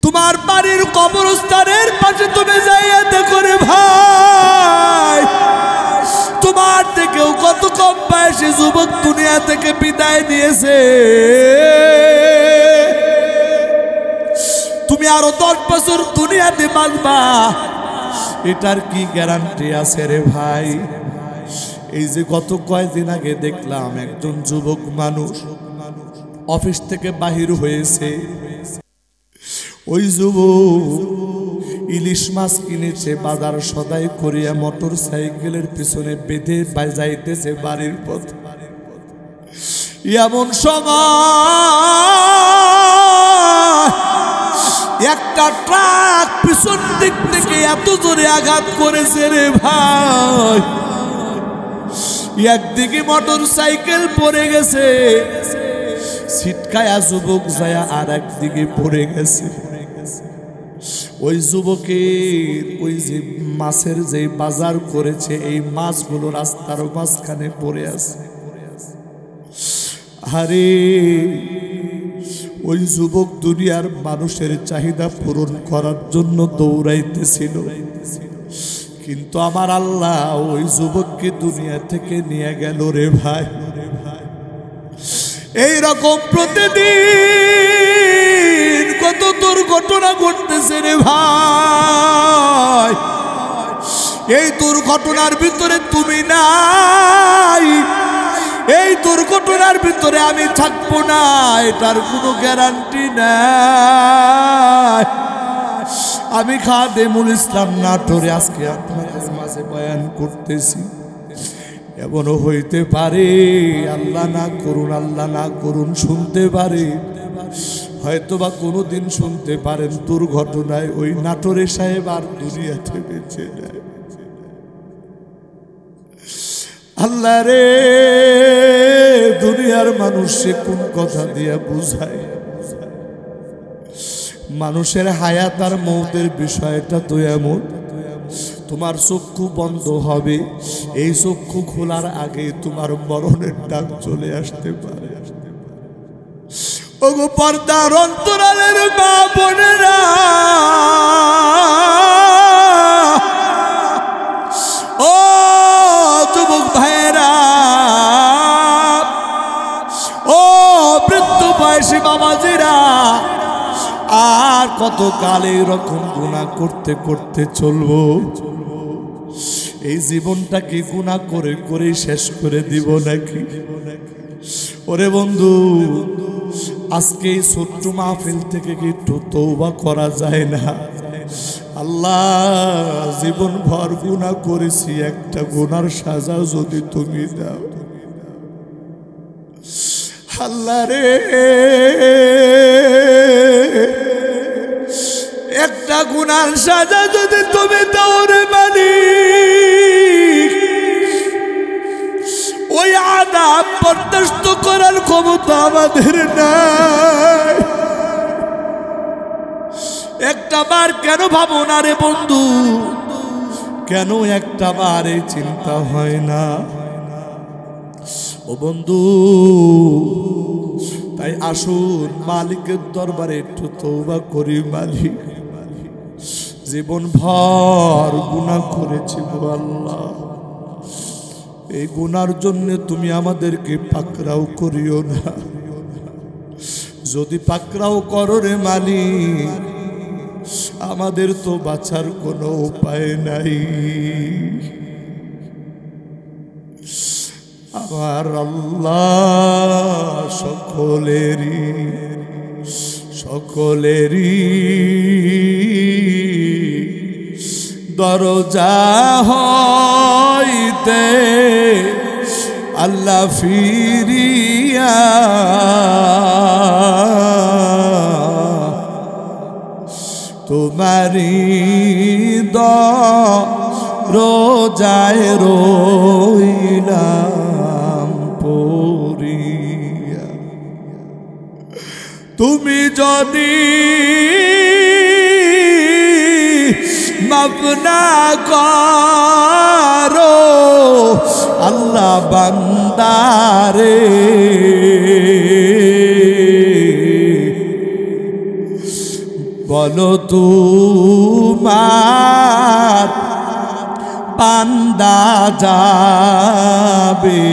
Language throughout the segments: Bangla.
তোমার বাড়ির কবরস্থানের পাশে তুমি যাইয়া দেখো রে ভাই, তোমার থেকেও কত কম বয়সী যুবক দুনিয়া থেকে বিদায় নিয়েছে। তুমি আরো 10 বছর দুনিয়াতে বাঁচবা, এটার কি গ্যারান্টি আছে রে ভাই? এই যে গত কয়েকদিন আগে দেখলাম একজন যুবক মানুষ অফিস থেকে বাহির হয়েছে। ওই যুবক ইলিশ মাছ কিনেছে, বাজার সদাই করিয়া মোটর সাইকেলের পিছনে বেঁধে যাইতেছে বাড়ির পথ। এমন সময় একটা ট্রাক পিছন দিক থেকে এত জোরে আঘাত করেছে রে ভাই, একদিকে মোটর সাইকেল পড়ে গেছে, ছিটকায়া যুবক যায় আর একদিকে পড়ে গেছে। ওই যুবকের ওই যে মাছের যে বাজার করেছে, এই মাছগুলো রাস্তার মাঝখানে পড়ে আছে। আরে ওই যুবক দুনিয়ার মানুষের চাহিদা পূরণ করার জন্য দৌড়াইতেছিল, কিন্তু আমার আল্লাহ ওই যুবককে দুনিয়া থেকে নিয়ে গেল রে ভাই। এই রকম প্রতিদিন কত দুর্ঘটনা ঘটতেছে রে ভাই। এই দুর্ঘটনার ভিতরে তুমি নাই, এই দুর্ঘটনার ভিতরে আমি থাকবো না, এটার কোনো গ্যারান্টি নাই। আমি খাদেমুল ইসলাম নাটোরে আজকে আপনাদের মাঝে বয়ান করতেছি। এমনও হইতে পারে, আল্লাহ না করুন, আল্লাহ না করুন, শুনতে পারে, হয়তোবা কোনোদিন শুনতে পারেন দুর্ঘটনায় ওই নাটোরে সাহেব আর দুনিয়াতে বেঁচে নেয়। আল্লাহ রে, দুনিয়ার মানুষে কোন কথা দিয়া বুঝায়? মানুষের হায়াত আর মৌতের বিষয়টা তো এমন, তোমার চক্ষু বন্ধ হবে, এই চক্ষু খোলার আগে তোমার মরণের ডাক চলে আসতে পারে। ওগো পর্দার অন্তরালের মা বোনেরা, ও যুবক ভাইয়েরা, ও বৃদ্ধ বয়সী বাবাজিরা, আর কত কাল এরকম গুনাহ করতে করতে চলবো? এই জীবনটাকে গুনাহ করে করে শেষ করে দিব নাকি? ওরে বন্ধু, আজকে এই ছোট্ট মাহফিল থেকে কি একটু তওবা করা যায় না? আল্লাহ, জীবন ভর গুনাহ করেছি, একটা গুনার সাজা যদি তুমি দাও। আল্লাহ রে, একটা গুনার সাজা যদি তুমি দাও রে মালিক, ওই আযাব বরদাস্ত করার ক্ষমতা আমাদের নাই। একটা বার কেন ভাবো না রে বন্ধু? কেন একটা বার এই চিন্তা হয় না? ও বন্ধু, তাই আসুন মালিকের দরবারে একটু তওবা করি। মালিক, জীবন ভর গুনাহ করেছি গো আল্লাহ, এই গুনার জন্য তুমি আমাদেরকে পাকড়াও করিও না। যদি পাকড়াও করো রে মালিক, আমাদের তো বাঁচার কোনো উপায় নাই। আমার আল্লাহ সকলেরই দরজা হইতে আল্লাহ ফিরিয়া তোমারি দরজায় রইলাম পড়িয়া। তুমি যদি মাফ না করো আল্লাহ বান্দারে, বলো তোমার বান্দা যাবে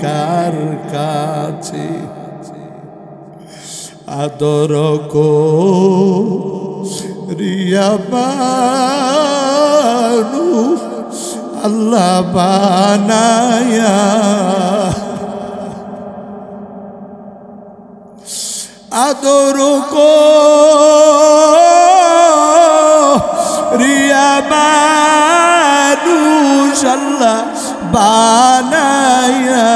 কার কাছে আদর করিয়া মানুষ আল্লাহ বানায়া আদর করিয়া মানুষ আল্লাহ বানায়া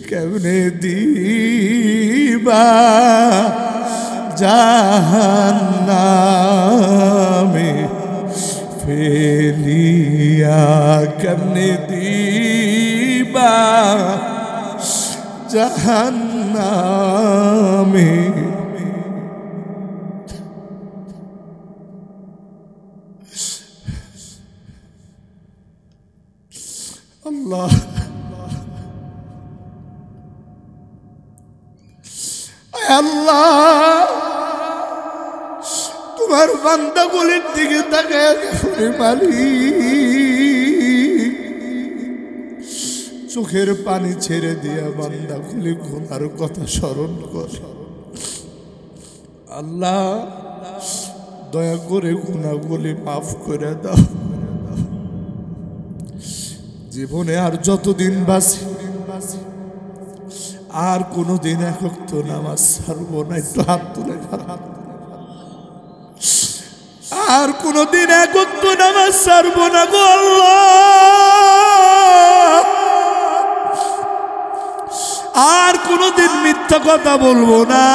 কেমনে দিবা জাহান্নামে ফেলিয়া কেমনে দিবা জাহান্নামে আল্লাহ আল্লাহ তোমার বান্দাগুলির দিকে তাকায় মালিক চোখের পানি ছেড়ে দিয়া বান্দাগুলি গুনার কথা স্মরণ কর আল্লাহ দয়া করে গুনাহগুলি মাফ করে দাও জীবনে আর যতদিন বাঁচি আর কোনদিন একক তো নামাজ ছাড়বো না একটু হাত তুলে আর কোনদিন একক তো নামাজ ছাড়বো না গো আল্লাহ আর কোনদিন মিথ্যা কথা বলবো না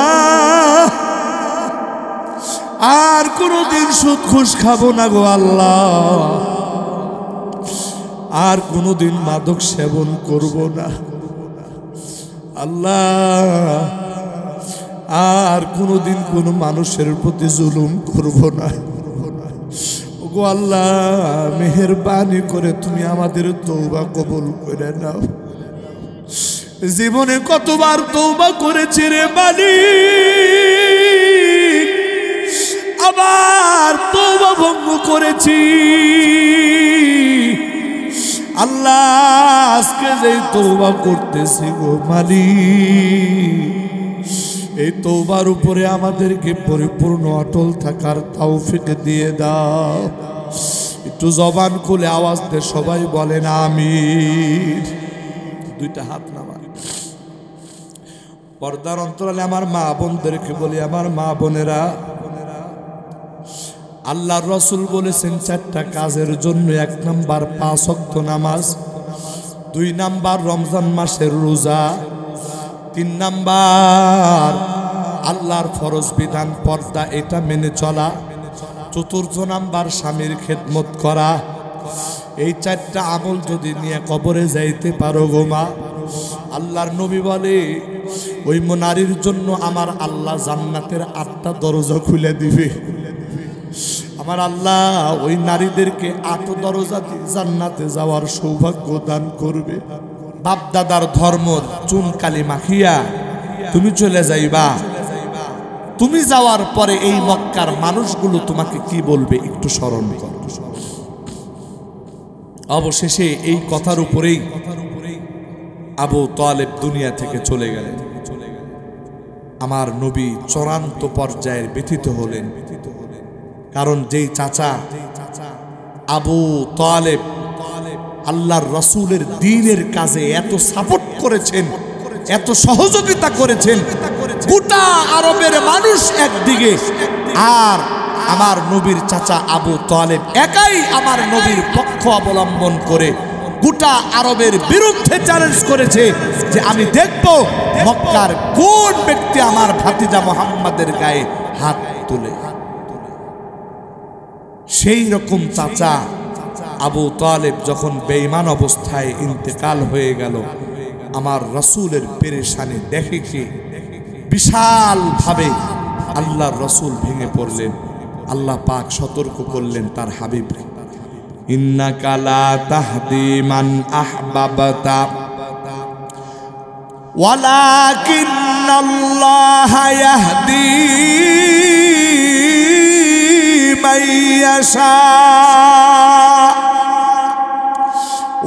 আর কোনদিন সুদ ঘুষ খাবো না গো আল্লাহ আর কোনদিন মাদক সেবন করব না আল্লাহ আর কোনদিন কোনো মানুষের প্রতি জুলুম করব না ওগো আল্লাহ মেহেরবানি করে তুমি আমাদের তওবা কবুল করে নাও জীবনে কতবার তওবা করেছি রে মালিক আবার তওবা ভঙ্গ করেছি আল্লাহ আজকে যে তওবা করতেছি গো মালিক এই তওবার উপরে আমাদেরকে পরিপূর্ণ অটল থাকার তৌফিক দিয়ে দাও একটু জবান খুলে আওয়াজ দিয়ে সবাই বলেন আমিন দুইটা হাত নামান পর্দার অন্তরালে আমার মা বোনদেরকে বলি আমার মা বোনেরা আল্লাহর রাসূল বলেছেন চারটা কাজের জন্য 1 নাম্বার 5 ওয়াক্ত নামাজ 2 নাম্বার রমজান মাসের রোজা 3 নাম্বার আল্লাহর ফরজ বিধান পর্দা এটা মেনে চলা 4র্থ নাম্বার স্বামীর খেদমত করা এই চারটা আমল যদি নিয়ে কবরে যাইতে পারো গো মা আল্লাহর নবী বলে ওই নারীর জন্য আমার আল্লাহ জান্নাতের 8টা দরজা খুলে দিবে আমার আল্লাহ ওই নারীদেরকে 8 দরজা দিয়ে জান্নাতে যাওয়ার সৌভাগ্য দান করবে বাপ দাদার ধর্ম চুন কালি মাখিয়া তুমি চলে যাইবা তুমি যাওয়ার পরে এই মক্কার মানুষগুলো তোমাকে কি বলবে একটু স্মরণ করো অবশেষে এই কথার উপরেই আবু তালেব দুনিয়া থেকে চলে গেলেন আমার নবী চূড়ান্ত পর্যায়ের ব্যথিত হলেন কারণ যেই চাচা আবু তালেব আল্লাহর রাসূলের দ্বীনের কাজে এত সাপোর্ট করেছেন এত সহযোগিতা করেছেন গোটা আরবের মানুষ একদিকে আর আমার নবীর চাচা আবু তালেব একাই আমার নবীর পক্ষ অবলম্বন করে গোটা আরবের বিরুদ্ধে চ্যালেঞ্জ করেছে যে আমি দেখব মক্কার কোন ব্যক্তি আমার ভাতিজা মুহাম্মাদের গায়ে হাত তুলে সেই রকম চাচা আবু তালেব যখন বেঈমান অবস্থায় ইন্তেকাল হয়ে গেল আমার রাসূলের পেরেশানি দেখে কি বিশাল ভাবে আল্লাহর রাসূল ভেঙে পড়লেন আল্লাহ পাক সতর্ক করলেন তার হাবিবকে ইন্নাকা লা তাহদি মান আহবাবতা ওয়ালাকিন্নাল্লাহা ইয়াহদি মান ইয়াশা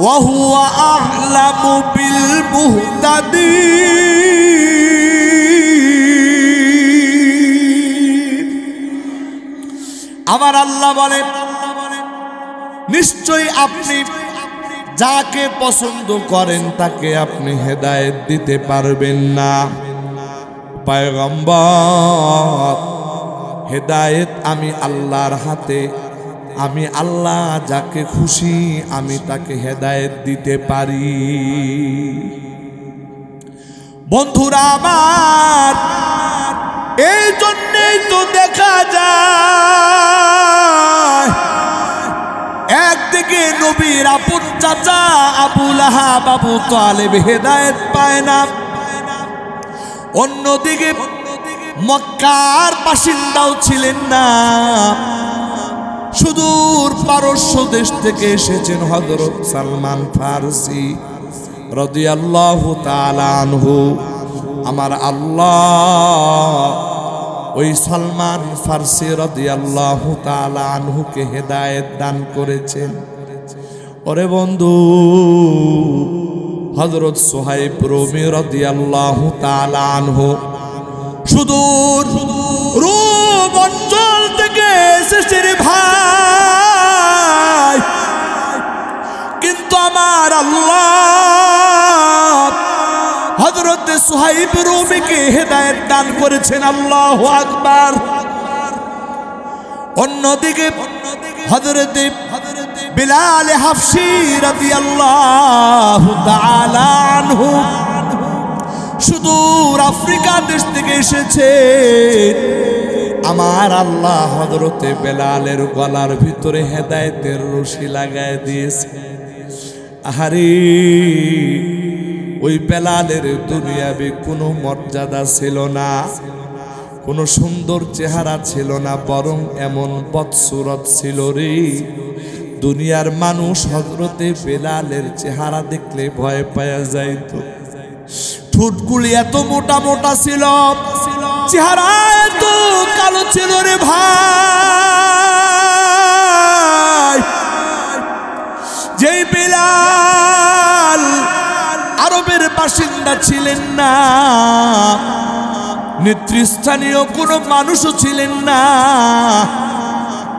ওয়া হুয়া আ'লামু বিল মুহতাদিন। আমার আল্লাহ বলেন, নিশ্চয়ই আপনি যাকে পছন্দ করেন তাকে আপনি হেদায়েত দিতে পারবেন না। পয়গম্বর, হেদায়েত আমি আল্লাহর হাতে, আমি আল্লাহ যাকে খুশি আমি তাকে হেদায়েত দিতে পারি। বন্ধুরা আমার, এই জন্যই তো দেখা যায় একদিকে নবীর আপন চাচা আবু লাহাব আবু তালেব হেদায়েত পায় না, অন্যদিকে মক্কার বাসিন্দাও ছিলেন না, সুদূর পারস্য দেশ থেকে এসেছেন হযরত সালমান ফারসি রাদিয়াল্লাহু তাআলা আনহু। আমার আল্লাহ ওই সালমান ফারসি রাদিয়াল্লাহু তাআলা আনহুকে হেদায়েত দান করেছেন। ওরে বন্ধু, হযরত সুহাইব রুমি রাদিয়াল্লাহু তাআলা আনহু সুদূর রূম অঞ্চল থেকে এসেছেন ভাই, কিন্তু আমার আল্লাহ হযরত সুহাইব রুমিকে হেদায়েত দান করেছেন। আল্লাহু আকবার। অন্যদিকে হযরত বিলাল হাফসি রাদিয়াল্লাহু তাআলা আনহু সুদূর আফ্রিকা দেশ থেকে এসেছে। আমার আল্লাহ হযরত বেলালের গলার ভিতরে হেদায়েতের রশি লাগায় দিয়েছে। আহারে, ওই বেলালের দুনিয়াবি কোনো মর্যাদা ছিল না, কোনো সুন্দর চেহারা ছিল না, বরং এমন বদসুরত ছিল রে, দুনিয়ার মানুষ হযরতে বেলালের চেহারা দেখলে ভয় পাওয়া যাইত। ঠোঁটগুলি এত মোটা মোটা ছিল, চেহারা এত কালো ছিল রে ভাই। যেই বেলাল আরবের বাসিন্দা ছিলেন না, নেতৃস্থানীয় কোনো মানুষও ছিলেন না,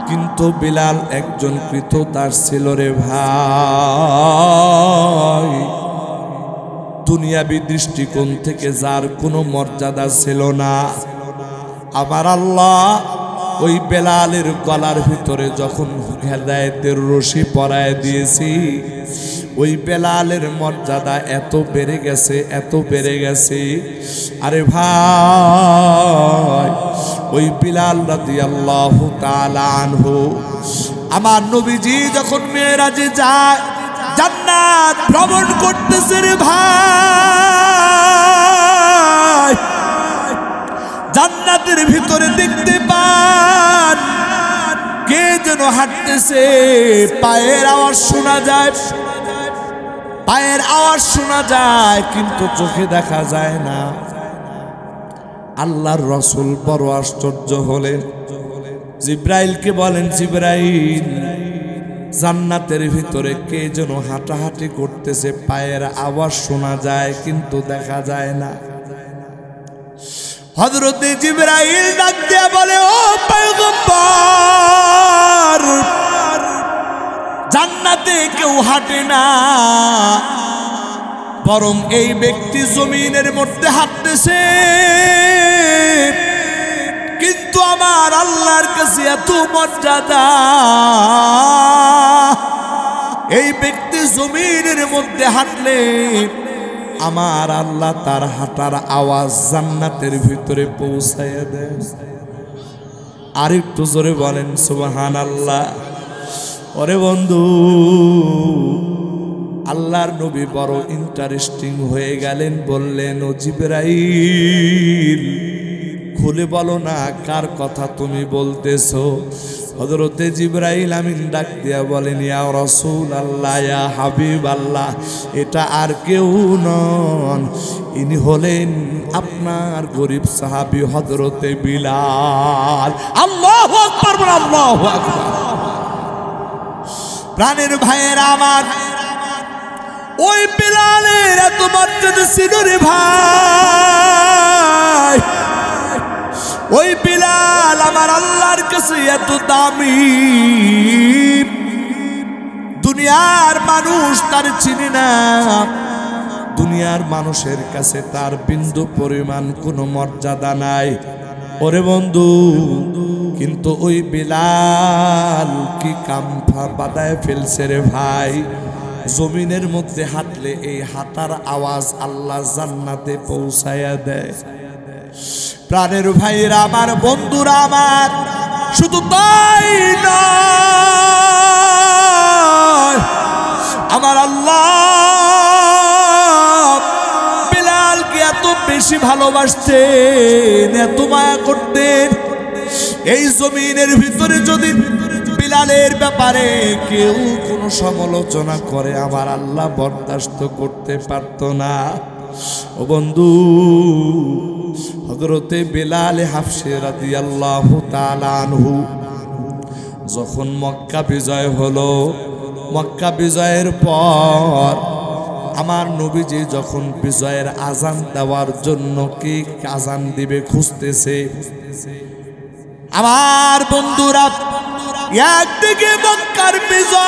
কিন্তু বেলাল একজন কৃতদাস ছিল রে ভাই। দুনিয়াবি দৃষ্টিকোণ থেকে যার কোনো মর্যাদা ছিল না, আমার আল্লাহ ওই বেলালের গলার ভিতরে যখন হেদায়েতের রশি পরায় দিয়েছি, ওই বেলালের মর্যাদা এত বেড়ে গেছে, এত বেড়ে গেছে। আরে ভাই, ওই বিলাল রাদিয়াল্লাহু তাআলা আনহু, আমার নবীজি যখন মেরাজে যায়, জান্নাত ভ্রমণ করতেছে রে ভাই, জান্নাতের ভিতরে দেখতে পান কে যেন হাঁটতেছে, পায়ের আওয়াজ শোনা যায়, পায়ের আওয়াজ শোনা যায়, কিন্তু চোখে দেখা যায় না। আল্লাহর রাসূল বড় আশ্চর্য হলেন, জিব্রাইলকে বলেন, জিব্রাইল, জান্নাতের ভিতরে কে যেন হাঁটাহাঁটি করতেছে, পায়ের আওয়াজ শোনা যায় কিন্তু দেখা যায় না। হযরত জিব্রাইল ডাক দিয়া বলে, ও পয়গম্বর, জান্নাতে কেউ হাঁটে না, বরং এই ব্যক্তি জমিনের মধ্যে হাঁটতেছে, কিন্তু আমার আল্লাহর কাছে এত মর্যাদা, এই ব্যক্তি জমিনের মধ্যে হাঁটলে আমার আল্লাহ তার হাঁটার আওয়াজ জান্নাতের ভিতরে পৌঁছাইয়া দেয়। আর একটু জোরে বলেন সুবহানাল্লাহ। ওরে বন্ধু, আল্লাহর নবী বড় ইন্টারেস্টিং হয়ে গেলেন, বললেন, ও জিবরাইল, খুলে বলো না কার কথা তুমি বলতেছো। হযরতে জিবরাইল আমিন ডাক দিয়া বলেন, ইয়া রাসূলুল্লাহ, ইয়া হাবিবাল্লাহ, এটা আর কেউ নন, ইনি হলেন আপনার গরিব সাহাবী হযরতে বিলাল। আল্লাহু আকবার, আল্লাহু আকবার। প্রাণের ভাইয়েরা আমার, ওই বিলালের এত মর্যাদা ছিল রে ভাই। ওই বিলাল আমার আল্লাহর কাছে এত দামি, দুনিয়ার মানুষ তার চিনি না, দুনিয়ার মানুষের কাছে তার বিন্দু পরিমাণ কোনো মর্যাদা নাই। ওরে বন্ধু, কিন্তু ওই বিলাল কি কামফা বাদায় ফেলছে রে ভাই। জমিনের মধ্যে হাঁটলে এই হাঁটার আওয়াজ আল্লাহ জান্নাতে পৌঁছায়া দেয়। প্রাণের ভাইরা আমার, বন্ধুরা আমার, শুধু তাই নয়, আমার আল্লাহ বিলালকে এত বেশি ভালোবাসতেন, এত মায়া করতেন। এই জমিনের ভিতরে যদি বিলালের ব্যাপারে কেউ কোনো সমালোচনা করে, আমার আল্লাহ বরদাস্ত করতে পারত না। ও বন্ধু, হযরতে বিলাল হাফসি রাদিয়াল্লাহু তাআলা আনহু যখন মক্কা বিজয় হলো, মক্কা বিজয়ের পর আমার নবীজি যখন বিজয়ের আজান দেওয়ার জন্য কি আজান দিবে খুঁজতেছে, আমার বন্ধুরা, একদিকে মক্কার বিজয়,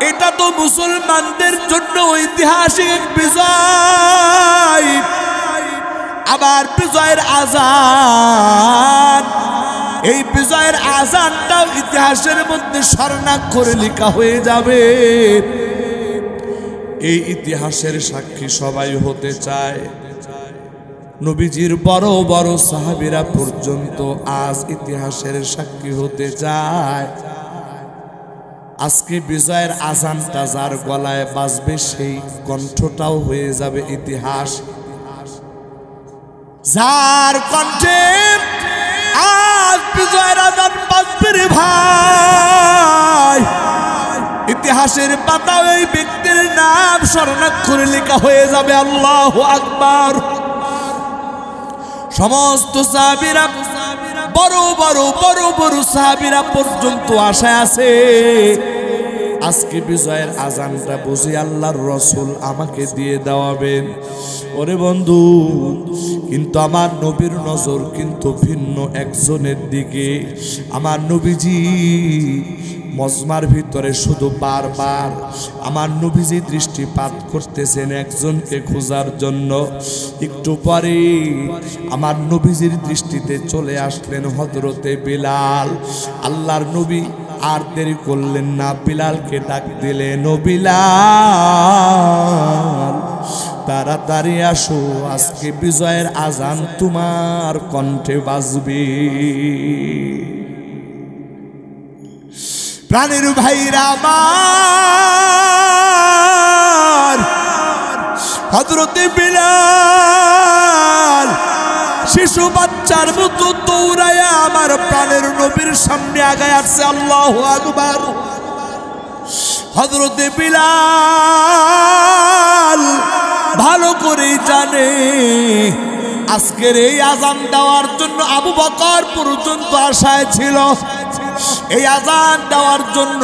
এটা তো মুসলমানদের জন্য ঐতিহাসিক বিজয়, আবার বিজয়ের আজান, এই বিজয়ের আজানটাও ইতিহাসের মধ্যে স্বর্ণাক্ষরে লেখা হয়ে যাবে। এই ইতিহাসের সাক্ষী সবাই হতে চায়। নবীজির বড় বড় সাহাবীরা পর্যন্ত আজ ইতিহাসের সাক্ষী হতে চায়। আজকে বিজয়ের আজানটা যার গলায় বাজবে, সেই কণ্ঠটাও হয়ে যাবে ইতিহাস। যার কণ্ঠে আজ বিজয়ের আজান বাজবে রে ভাই, ইতিহাসের পাতায় ওই ব্যক্তির নাম স্বর্ণাক্ষরে লেখা হয়ে যাবে। আল্লাহু আকবার। সমস্ত সাহাবীরা, বড় বড় বড় বড় সাহাবীরা পর্যন্ত আশায় আছে, আজকে বিজয়ের আজানটা বুঝি আল্লাহর রাসূল আমাকে দিয়ে দেওয়াবেন। ওরে বন্ধু, কিন্তু আমার নবীর নজর কিন্তু ভিন্ন একজনের দিকে। আমার নবীজি মজমার ভিতরে শুধু বারবার আমার নবীজি দৃষ্টিপাত করতেছেন একজনকে খোঁজার জন্য। একটু পরে আমার নবীজির দৃষ্টিতে চলে আসলেন হযরতে বিলাল। আল্লাহর নবী আর দেরি করলেন না, বিলালকে ডাক দিলেন, ও বিলাল, তাড়াতাড়ি আসো, আজকে বিজয়ের আজান তোমার কণ্ঠে বাজবে। প্রাণের ভাইরা আমার, হযরতে বিলাল শিশু বাচ্চার মতো দৌড়ায়া আমার প্রাণের নবীর সামনে আগায় আসছে। আল্লাহু আকবার। হযরতে বিলাল ভালো করেই জানে আজকের এই আজান দেওয়ার জন্য আবু বকর পর্যন্ত আশায় ছিল, এই আজান দেওয়ার জন্য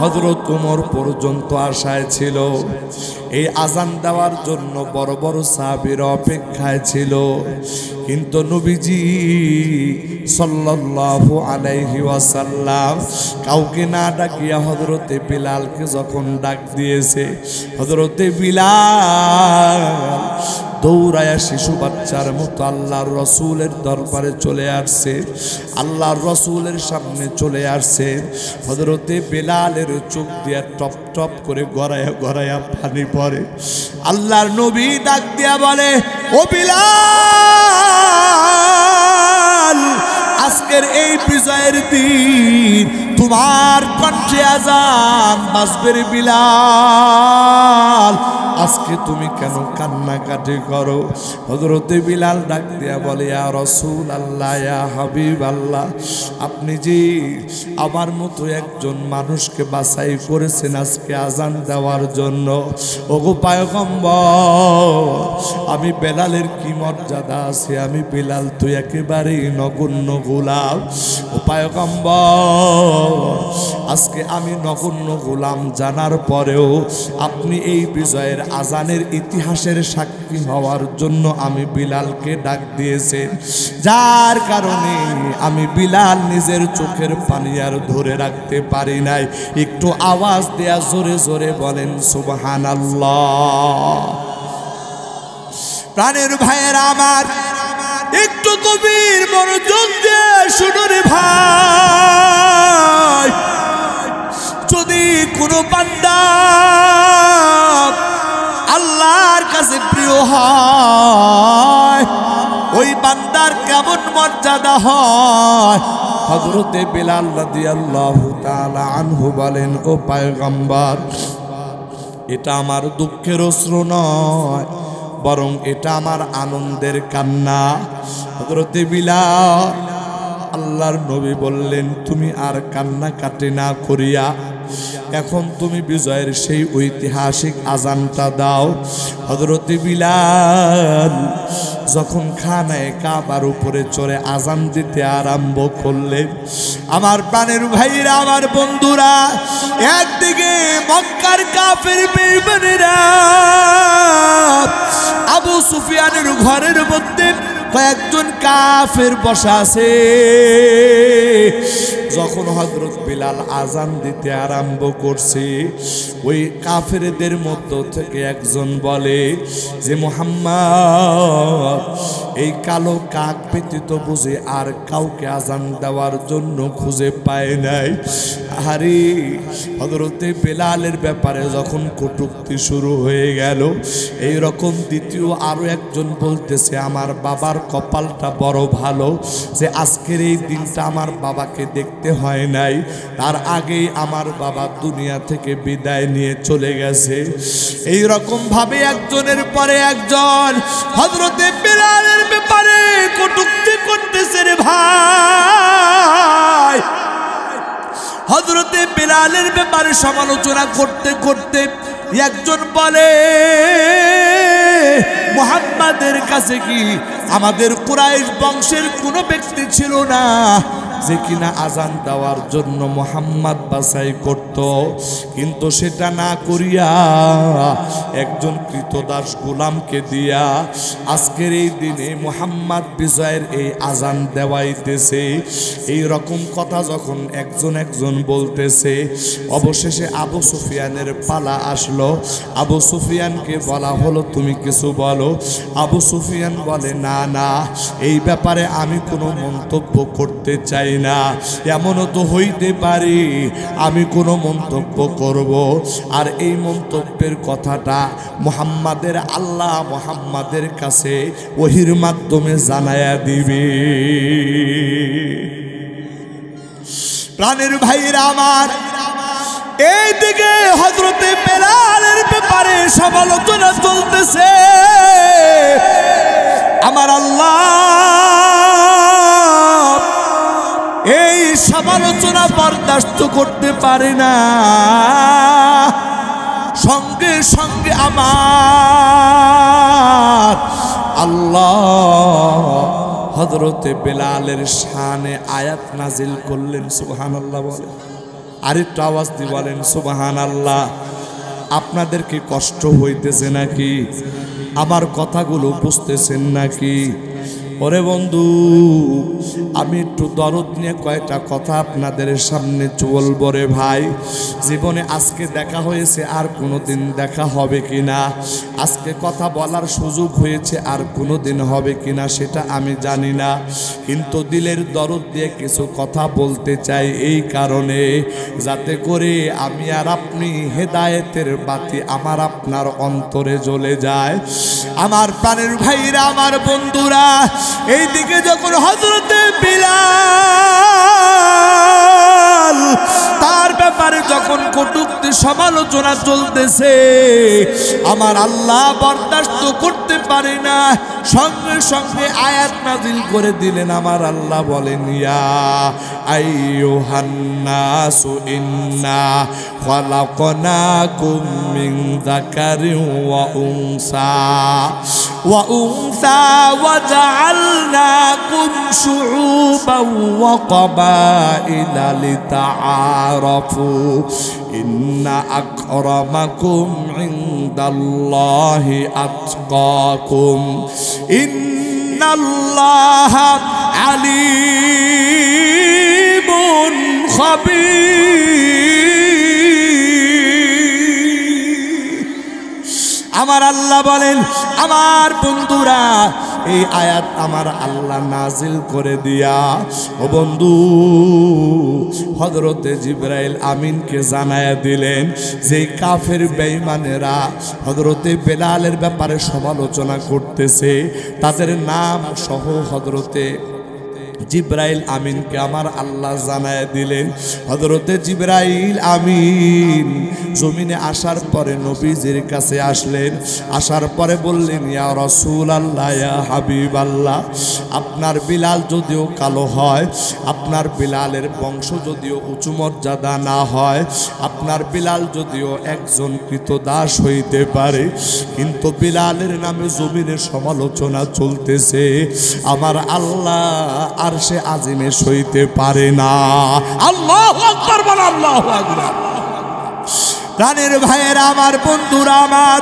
হযরত ওমর পর্যন্ত আশায় ছিল, এই আজান দেওয়ার জন্য বড় বড় সাহাবীরা অপেক্ষায় ছিল। কিন্তু নবীজি সাল্লাল্লাহু আলাইহি ওয়াসাল্লাম কাউকে না ডাকিয়া হযরতে বিলালকে যখন ডাক দিয়েছে, হযরতে বিলাল দৌড়ায়া শিশু বাচ্চার মতো আল্লাহর রসুলের দরবারে চলে আসছে, আল্লাহর রসুলের সামনে চলে আসছে। হযরতে বিলালের চোখ দিয়া টপ টপ করে গড়াইয়া গড়াইয়া পানি পড়ে। আল্লাহর নবী ডাক দিয়া বলে, ও বিলাল, আজকের এই বিজয়ের দিন তোমার কণ্ঠে আজান বাজবে রে বিলাল। আজকে তুমি কেন কান্নাকাটি করো? হযরতে বিলাল ডাক দিয়া বলে, ইয়া রাসূলুল্লাহ, ইয়া হাবিবাল্লাহ, আপনি যে আমার মতো একজন মানুষকে বাছাই করেছেন আজকে আজান দেওয়ার জন্য, ওগো পয়গম্বর, আমি বেলালের কি মর্যাদা আছে? আমি বেলাল তো একেবারেই নগণ্য গোলাম। ও পয়গম্বর, আজকে আমি নগণ্য গোলাম জানার পরেও আপনি এই বিজয়ের আজানের ইতিহাসের সাক্ষী হওয়ার জন্য আমি বিলালকে ডাক দিয়েছেন, যার কারণে আমি বিলাল নিজের চোখের পানি আর ধরে রাখতে পারি নাই। একটু আওয়াজ দেয়া জোরে জোরে বলেন সুবহানাল্লাহ। প্রাণের ভাইয়েরা আমার, একটু গভীর মনোযোগ দিয়ে শুনুন রে ভাই। যদি কোনো বান্দা আল্লাহর কাছে প্রিয় হয়, ওই বান্দার কেমন মর্যাদা হয়? হযরতে বিলাল রাদিয়াল্লাহু তাআলা আনহু বলেন, ও পয়গম্বর, এটা আমার দুঃখের অশ্রু নয়, বরং এটা আমার আনন্দের কান্না। হযরতে বিলাল, আল্লাহর নবী বললেন, তুমি আর কান্নাকাটি না করিয়া এখন তুমি বিজয়ের সেই ঐতিহাসিক আজানটা দাও। হযরতে বিলাল যখন খানায়ে কাবার উপরে চড়ে আজান দিতে আরম্ভ করলেন, আমার প্রাণের ভাইরা, আমার বন্ধুরা, একদিকে মক্কার কাফের বেঈমানেরা আবু সুফিয়ানের ঘরের মধ্যে কয়েকজন কাফের বসা আছে। যখন হযরত বিলাল আজান দিতে আরম্ভ করছে, ওই কাফেরদের মধ্য থেকে একজন বলে যে, মুহাম্মদ এই কালো কাক ব্যতীত বুঝে আর কাউকে আজান দেওয়ার জন্য খুঁজে পায় নাই। আরে হযরতে বিলালের ব্যাপারে যখন কটূক্তি শুরু হয়ে গেল, এই রকম দ্বিতীয় আরো একজন বলতেছে, আমার বাবার কপালটা বড় ভালো যে আজকের এই দিনটা আমার বাবাকে দেখতে হয় নাই, তার আগেই আমার বাবা দুনিয়া থেকে বিদায় নিয়ে চলে গেছে। এই রকম ভাবে একজনের পরে একজন হযরতে বিলালের ব্যাপারে কটূক্তি করতেছে রে ভাই। হযরতে বিলালের ব্যাপারে সমালোচনা করতে করতে একজন বলে, মুহাম্মাদের কাছে কি আমাদের কুরাইশ বংশের কোনো ব্যক্তি ছিল না যে কিনা আজান দেওয়ার জন্য মুহাম্মদ বাছাই করত? কিন্তু সেটা না করিয়া একজন কৃতদাস গোলামকে দিয়া আজকের এই দিনে মুহাম্মদ বিজয়ের এই আজান দেওয়াইতেছে। এই রকম কথা যখন একজন একজন বলতেছে, অবশেষে আবু সুফিয়ানের পালা আসলো। আবু সুফিয়ানকে বলা হলো, তুমি কিছু বলো। আবু সুফিয়ান বলে, না না, এই ব্যাপারে আমি কোনো মন্তব্য করতে চাই না। এমনও তো হইতে পারে আমি কোনো মন্তব্য করব, আর এই মন্তব্যের কথাটা মুহাম্মাদের আল্লাহ মুহাম্মাদের কাছে ওহীর মাধ্যমে জানায়া দিবে। প্রাণের ভাইরা আমার, এইদিকে হযরতে বিলালের ব্যাপারে সমালোচনা চলতেছে। আমার আল্লাহ এই সমালোচনা বরদাস্ত করতে পারে না। সঙ্গে সঙ্গে আমার আল্লাহ হযরতে বিলালের শানে আয়াত নাজিল করলেন। সুবহানাল্লাহ বলেন, আরেকটু আওয়াজ দিয়ে বলেন সুবহানাল্লাহ। আপনাদের কি কষ্ট হইতেছে নাকি? আমার কথাগুলো বুঝতেছেন নাকি? ওরে বন্ধু, আমি একটু দরদ নিয়ে কয়েকটা কথা আপনাদের সামনে বলবো রে ভাই। জীবনে আজকে দেখা হয়েছে, আর কোনোদিন দেখা হবে কিনা, আজকে কথা বলার সুযোগ হয়েছে, আর কোনোদিন হবে কিনা সেটা আমি জানি না, কিন্তু দিলের দরদ দিয়ে কিছু কথা বলতে চাই, এই কারণে যাতে করে আমি আর আপনি হেদায়েতের বাতি আমার আপনার অন্তরে জ্বলে যায়। আমার প্রাণের ভাইরা, আমার বন্ধুরা, এইদিকে যখন হযরতে বিলাল তার ব্যাপারে যখন কটূক্তি সমালোচনা চলতেছে, আমার আল্লাহ বরদাস্ত করতে পারে না, সঙ্গে সঙ্গে আয়াত নাজিল করে দিলেন। আমার আল্লাহ বলেন, ইয়া আইয়ুহান নাসু ইন্না খালাকনাকুম মিন যাকারিন ওয়া উনসা ওয়া জাআলনাকুম শুউবান ওয়া ক্বাবাইলা লিতাআরাফু ইন্না আকরামাকুম ইনদাল্লাহি আতকাকুম ইন্নাল্লাহা আলিমুন খাবীর। আমার আল্লাহ বলেন, আমার বন্ধুরা, এই আয়াত আমার আল্লাহ নাজিল করে দিয়া ও বন্ধু হযরতে জিবরাইল আমিনকে জানায়া দিলেন যে কাফের বেঈমানেরা হযরতে বেলালের ব্যাপারে সমালোচনা করতেছে, তাদের নাম সহ হযরতে জিবরাইল আমিনকে আমার আল্লাহ জানায় দিলেন। হযরতে জিবরাইল আমিন জমিনে আসার পরে নবীজির কাছে আসলেন। আসার পরে বললেন, ইয়া রাসূলুল্লাহ, ইয়া হাবিবাল্লাহ, আপনার বিলাল যদিও কালো হয়, আপনার বিলালের বংশ যদিও উঁচু মর্যাদা না হয়, আপনার বিলাল যদিও একজন কৃতদাস হইতে পারে, কিন্তু বিলালের নামে জমিনে সমালোচনা চলতেছে, আমার আল্লাহ আর সে আজিমে সইতে পারে না। আল্লাহু আকবার বল, আল্লাহু আকবার। প্রাণের ভাইয়েরা, আমার বন্ধুরা, আমার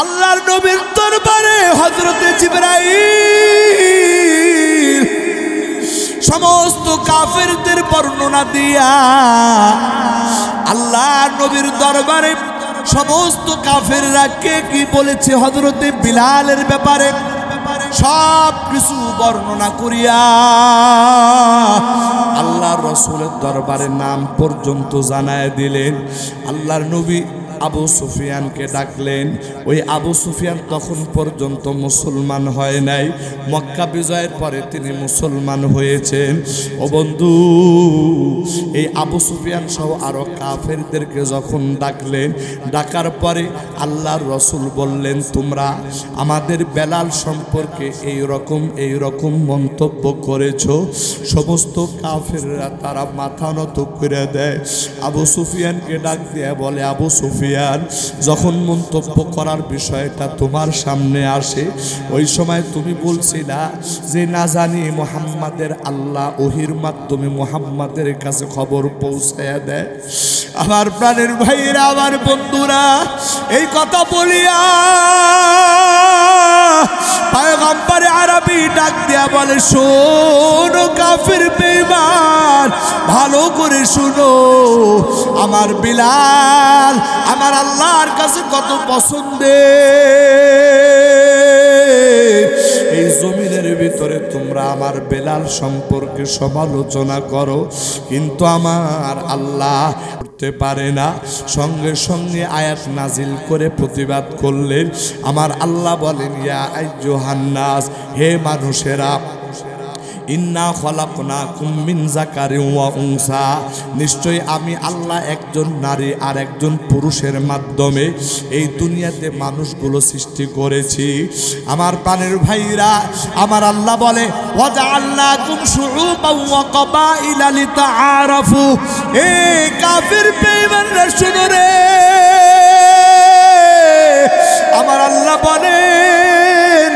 আল্লাহর নবীর দরবারে হযরতে জিবরাইল সমস্ত কাফেরদের বর্ণনা দিয়া আল্লাহর নবীর দরবারে সমস্ত কাফেররা কে কি বলেছে হযরতে বিলালের ব্যাপারে সব কিছু বর্ণনা করিয়া আল্লাহর রাসূলের দরবারে নাম পর্যন্ত জানায় দিলেন। আল্লাহর নবী আবু সুফিয়ানকে ডাকলেন। ওই আবু সুফিয়ান তখন পর্যন্ত মুসলমান হয় নাই, মক্কা বিজয়ের পরে তিনি মুসলমান হয়েছেন। ও বন্ধু, এই আবু সুফিয়ান সহ আরো কাফেরদেরকে যখন ডাকলেন, ডাকার পরে আল্লাহর রাসূল বললেন, তোমরা আমাদের বেলাল সম্পর্কে এই রকম মন্তব্য করেছো। সমস্ত কাফেররা তারা মাথা নত করে দেয়। আবু সুফিয়ানকে ডাক দিয়ে বলে, আবু সুফিয়ান, যখন মন্তব্য করার বিষয়টা তোমার সামনে আসে, ওই সময় তুমি বলছিলা যে না জানি মুহাম্মাদের আল্লাহ ওহির মাধ্যমে মুহাম্মাদের কাছে খবর পৌঁছায়া দেয়। আমার প্রাণের ভাইয়েরা, আমার বন্ধুরা, এই কথা বলিয়া পয়গম্বরে আরবি ডাক দিয়া বলে, শোনো কাফির বেঈমান, ভালো করে শুনো, আমার বিলাল আমার আল্লাহর কাছে কত পছন্দের। এই জমিনের ভিতরে তোমরা আমার বেলাল সম্পর্কে সমালোচনা করো, কিন্তু আমার আল্লাহ করতে পারে না। সঙ্গে সঙ্গে আয়াত নাজিল করে প্রতিবাদ করলেন। আমার আল্লাহ বলেন, ইয়া আইয়ুহান নাস, হে মানুষেরা, ইন্না খলাকনাকুম মিন যাকারিন ওয়া উনসা, নিশ্চয়ই আমি আল্লাহ একজন নারী আর একজন পুরুষের মাধ্যমে এই দুনিয়াতে মানুষগুলো সৃষ্টি করেছি। আমার প্রাণের ভাইরা, আমার আল্লাহ বলে, ওয়া জাআলনাকুম শুউবান ওয়া ক্বাবাইলা লিতাআরাফু। এ কাফির বেঈমানরা শুনো রে, আমার আল্লাহ বলেন,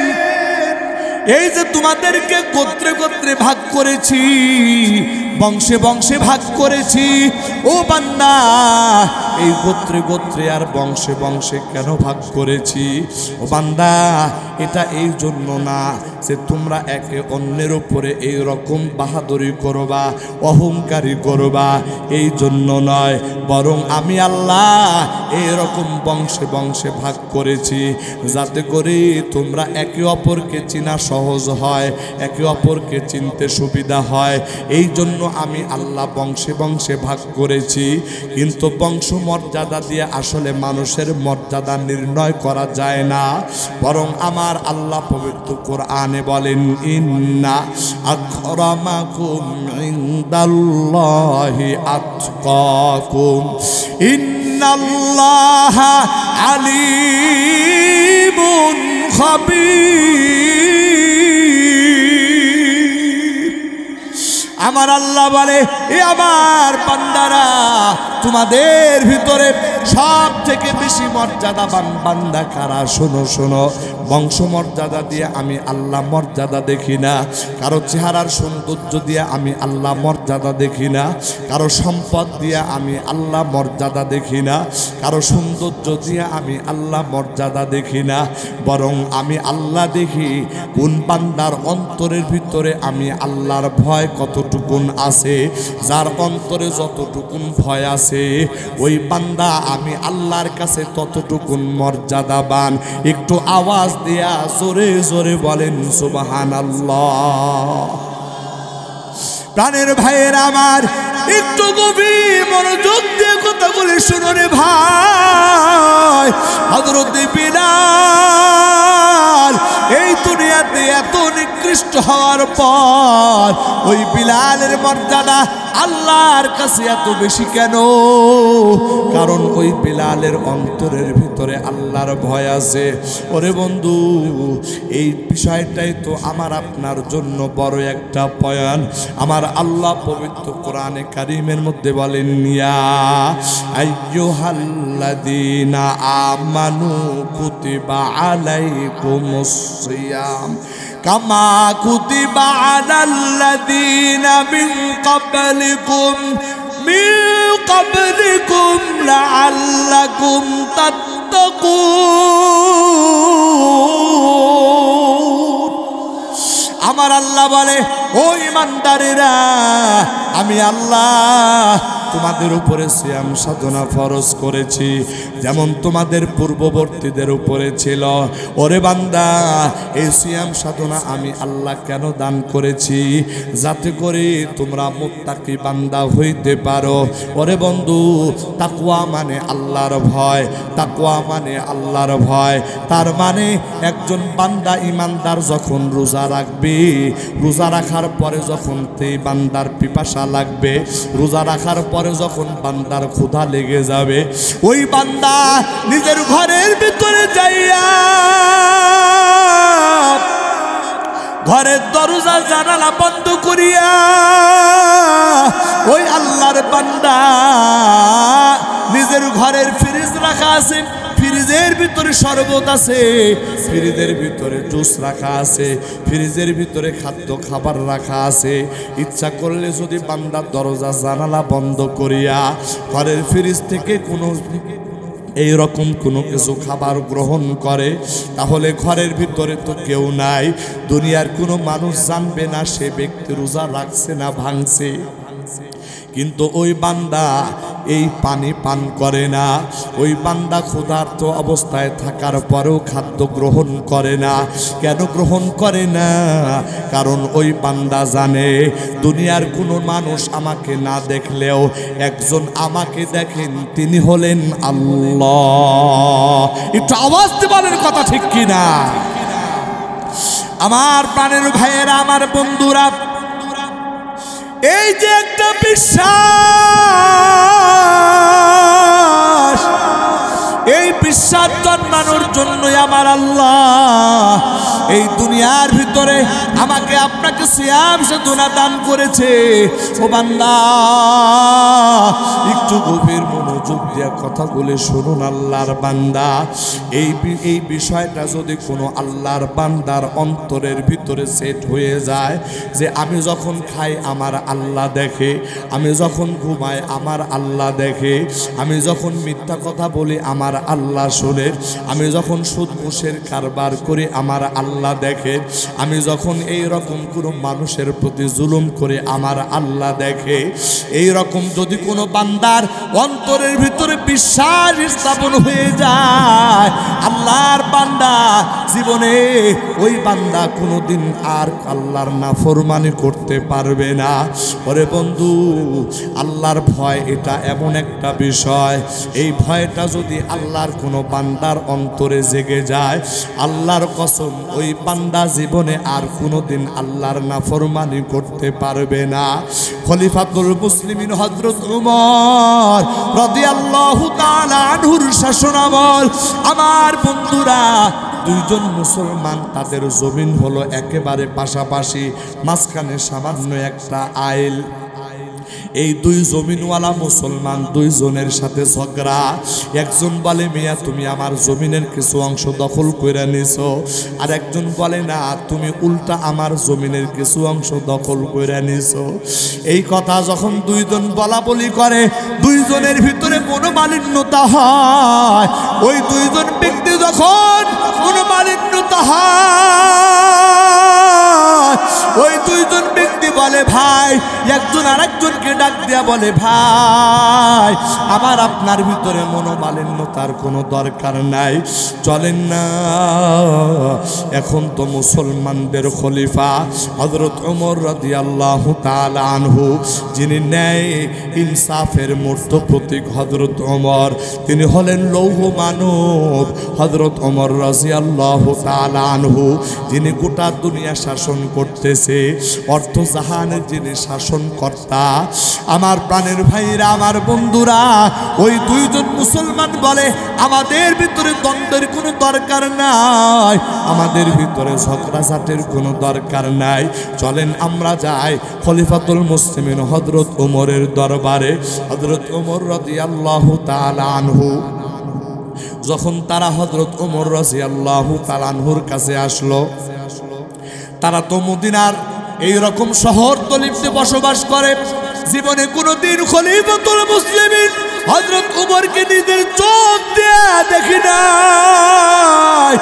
এই যে তোমাদেরকে গোত্রে গোত্রে ভাগ করেছি, বংশে বংশে ভাগ করেছি, ও বান্দা, এই গোত্রে গোত্রে আর বংশে বংশে কেন ভাগ করেছি? ও বান্দা, এটা এই জন্য না যে তোমরা একে অন্যের উপরে এই রকম বাহাদুরি করবা, অহংকারী করবা, এই জন্য নয়, বরং আমি আল্লাহ এই রকম বংশে বংশে ভাগ করেছি যাতে করে তোমরা একে অপরকে চেনা সহজ হয়, একে অপরকে চিনতে সুবিধা হয়। এই জন্য আমি আল্লাহ বংশে বংশে ভাগ করেছি। কিন্তু বংশ মর্যাদা দিয়ে আসলে মানুষের মর্যাদা নির্ণয় করা যায় না, বরং আমার আল্লাহ পবিত্র কোরআনে বলেন, ইন্না আকরামাকুম ইনদাল্লাহি আতকাকুম ইন্নাল্লাহা আলিমুন খাবীর। আমার আল্লাহ বলে, এ আমার বান্দারা, তোমাদের ভিতরে সব থেকে বেশি মর্যাদাবান বান্দা কারা? শোনো শোনো, বংশ মর্যাদা দিয়ে আমি আল্লাহ মর্যাদা দেখি না, কারো চেহারার সৌন্দর্য দিয়ে আমি আল্লাহ মর্যাদা দেখি না, কারো সম্পদ দিয়ে আমি আল্লাহ মর্যাদা দেখি না, কারো সৌন্দর্য দিয়ে আমি আল্লাহ মর্যাদা দেখি না, বরং আমি আল্লাহ দেখি কোন বান্দার অন্তরের ভিতরে আমি আল্লাহর ভয় কতটুকুন আছে। যার অন্তরে যতটুকুন ভয় আছে, ওই বান্দা আমি আল্লাহর কাছে ততটুকুন মর্যাদাবান। একটু আওয়াজ দিয়া জোরে জোরে বলেন সুবহানাল্লাহ। প্রাণের ভাইয়ের আমার, একটু গভীর মনোযোগ দিয়ে কথাগুলি শুনো রে ভাই। হযরত বিলাল এই দুনিয়াতে এত নিকৃষ্ট হওয়ার পর ওই বিলালের মর্যাদা আল্লাহর কাছে এত বেশি কেন? কারণ ওই বিলালের অন্তরের ভিতরে আল্লাহর ভয় আছে। ওরে বন্ধু, এই বিষয়টাই তো আমার আপনার জন্য বড় একটা বয়ান। আমার আল্লাহ পবিত্র কোরআনে কারিমের মধ্যে বলেন, ইয়া আইয়ুহাল্লাযীনা আমানু কুতিবা আলাইকুমুস সিয়াম কামা কুতিবা আলাল্লাযীনা মিন ক্বাবলিকুম লাআল্লাকুম তাত্তাকুন। আমার আল্লাহ বলে, ও ঈমানদারেরা, আমি আল্লাহ তোমাদের উপরে সিয়াম সাধনা ফরজ করেছি, যেমন তোমাদের পূর্ববর্তীদের উপরে ছিল। ওরে বান্দা, এই সিয়াম সাধনা আমি আল্লাহ কেন দান করেছি? যাতে করে তোমরা মুত্তাকি বান্দা হইতে পারো। ওরে বন্ধু, তাকওয়া মানে আল্লাহর ভয়, তাকওয়া মানে আল্লাহর ভয়। তার মানে একজন বান্দা ইমানদার যখন রোজা রাখবে, রোজা রাখার পরে যখন সেই বান্দার পিপাসা লাগবে, রোজা রাখার পরে যখন বান্দার ক্ষুধা লেগে যাবে, ওই বান্দা নিজের ঘরের ভিতরে যাইয়া ঘরের দরজা জানালা বন্ধ করিয়া ওই আল্লাহর বান্দা নিজের ঘরের ফ্রিজ রাখা আছে, ফ্রিজের ভিতরে শরবত আছে, ফ্রিজের ভিতরে জুস রাখা আছে, ফ্রিজের ভিতরে খাদ্য খাবার রাখা আছে। ইচ্ছা করলে যদি বান্দা দরজা জানালা বন্ধ করিয়া ঘরের ফ্রিজ থেকে কোনো এই রকম কোনো কিছু খাবার গ্রহণ করে, তাহলে ঘরের ভিতরে তো কেউ নাই, দুনিয়ার কোনো মানুষ জানবে না সে ব্যক্তি রোজা রাখছে না ভাঙছে। কিন্তু ওই বান্দা এই পানি পান করে না, ওই বান্দা ক্ষুধার্ত অবস্থায় থাকার পরেও খাদ্য গ্রহণ করে না। কেন গ্রহণ করে না? কারণ ওই বান্দা জানে দুনিয়ার কোনো মানুষ আমাকে না দেখলেও একজন আমাকে দেখেন, তিনি হলেন আল্লাহ। একটু আওয়াজ দিয়ে বলেন কথা ঠিক কিনা? আমার প্রাণের ভাইয়েরা, আমার বন্ধুরা, এই যে একটা বিশ্বাস, এই বিশ্বাস জন্মানোর জন্যই আমার আল্লাহ এই দুনিয়ার ভিতরে আমাকে আপনাকে সিয়াম সাধনা দান করেছে। ও বান্দা, একটু গভীর মনোযোগ দিয়ে কথা বলে শুনুন আল্লাহর বান্দা। এই বিষয়টা যদি কোনো আল্লাহর বান্দার অন্তরের ভিতরে সেট হয়ে যায় যে আমি যখন খাই আমার আল্লাহ দেখে, আমি যখন ঘুমাই আমার আল্লাহ দেখে, আমি যখন মিথ্যা কথা বলি আমার আল্লাহ শুনে, আমি যখন সুদ ঘুষের কারবার করি আমার আল্লাহ আল্লাহ দেখে। আমি যখন এই রকম কোনো মানুষের প্রতি জুলুম করে আমার আল্লাহ দেখে। এই রকম যদি কোনো বান্দার অন্তরের ভিতরে বিশ্বাস স্থাপন হয়ে যায়, আল্লাহর বান্দা জীবনে ওই বান্দা কোনোদিন আর আল্লাহর নাফরমানি করতে পারবে না। ওরে বন্ধু, আল্লাহর ভয় এটা এমন একটা বিষয়, এই ভয়টা যদি আল্লাহর কোনো বান্দার অন্তরে জেগে যায়, আল্লাহর কসম ওই বান্দা জীবনে আর কোনোদিন আল্লাহর নাফরমানি করতে পারবে না। খলিফাতুল মুসলিমিন হযরত উমর রাদিয়াল্লাহু তাআলা আনহুর শাসনামল, আমার বন্ধুরা, দুইজন মুসলমান, তাদের জমিন হলো একেবারে পাশাপাশি, মাঝখানে সামান্য একটা আইল। এই দুই জমিনওয়ালা মুসলমান দুইজনের সাথে ঝগড়া। একজন বলে, মিয়া তুমি আমার জমিনের কিছু অংশ দখল করে নিছো, আর একজন বলে, না তুমি উল্টা আমার জমিনের কিছু অংশ দখল করে নিছো। এই কথা যখন দুইজন বলা বলি করে, দুইজনের ভিতরে মনোমালিন্যতা হয়। ওই দুইজন ব্যক্তি যখন মনোমালিন্যতা হয়, ওই দুইজন ব্যক্তি বলে, ভাই, একজন আরেকজনকে ডাক দিয়া বলে, ভাই আমার আপনার ভিতরে মনোমালিন্যতার কোনো দরকার নাই, চলেন না, এখন তো মুসলমানদের খলিফা হযরত ওমর রাদিয়াল্লাহু তাআলা আনহু, যিনি ন্যায় ইনসাফের মূর্ত প্রতীক হযরত ওমর, তিনি হলেন লৌহ মানব হযরত ওমর রাদিয়াল্লাহু তাআলা আনহু, যিনি গোটা দুনিয়া শাসন করতেছে, অর্থ জাহানের যিনি শাসনকর্তা। আমার প্রাণের ভাইরা, আমার বন্ধুরা, ওই দুইজন মুসলমান বলে, আমাদের ভিতরে দ্বন্দ্বের কোনো দরকার নাই, আমাদের ভিতরে ঝগড়াঝাটির কোনো দরকার নাই, চলেন আমরা যাই খলিফাতুল মুসলিমিন হযরত ওমরের দরবারে। হযরত ওমর রাদিয়াল্লাহু তাআলা আনহু, যখন তারা হযরত ওমর রাদিয়াল্লাহু তাআলা আনহুর কাছে আসলো, তারা তো মদিনার এই রকম শহর তলিতে বসবাস করে, জীবনে কোনোদিন খলিফাতুল মুসলিমিন হযরত ওমরকে নিজের চোখ দিয়ে দেখি নাই।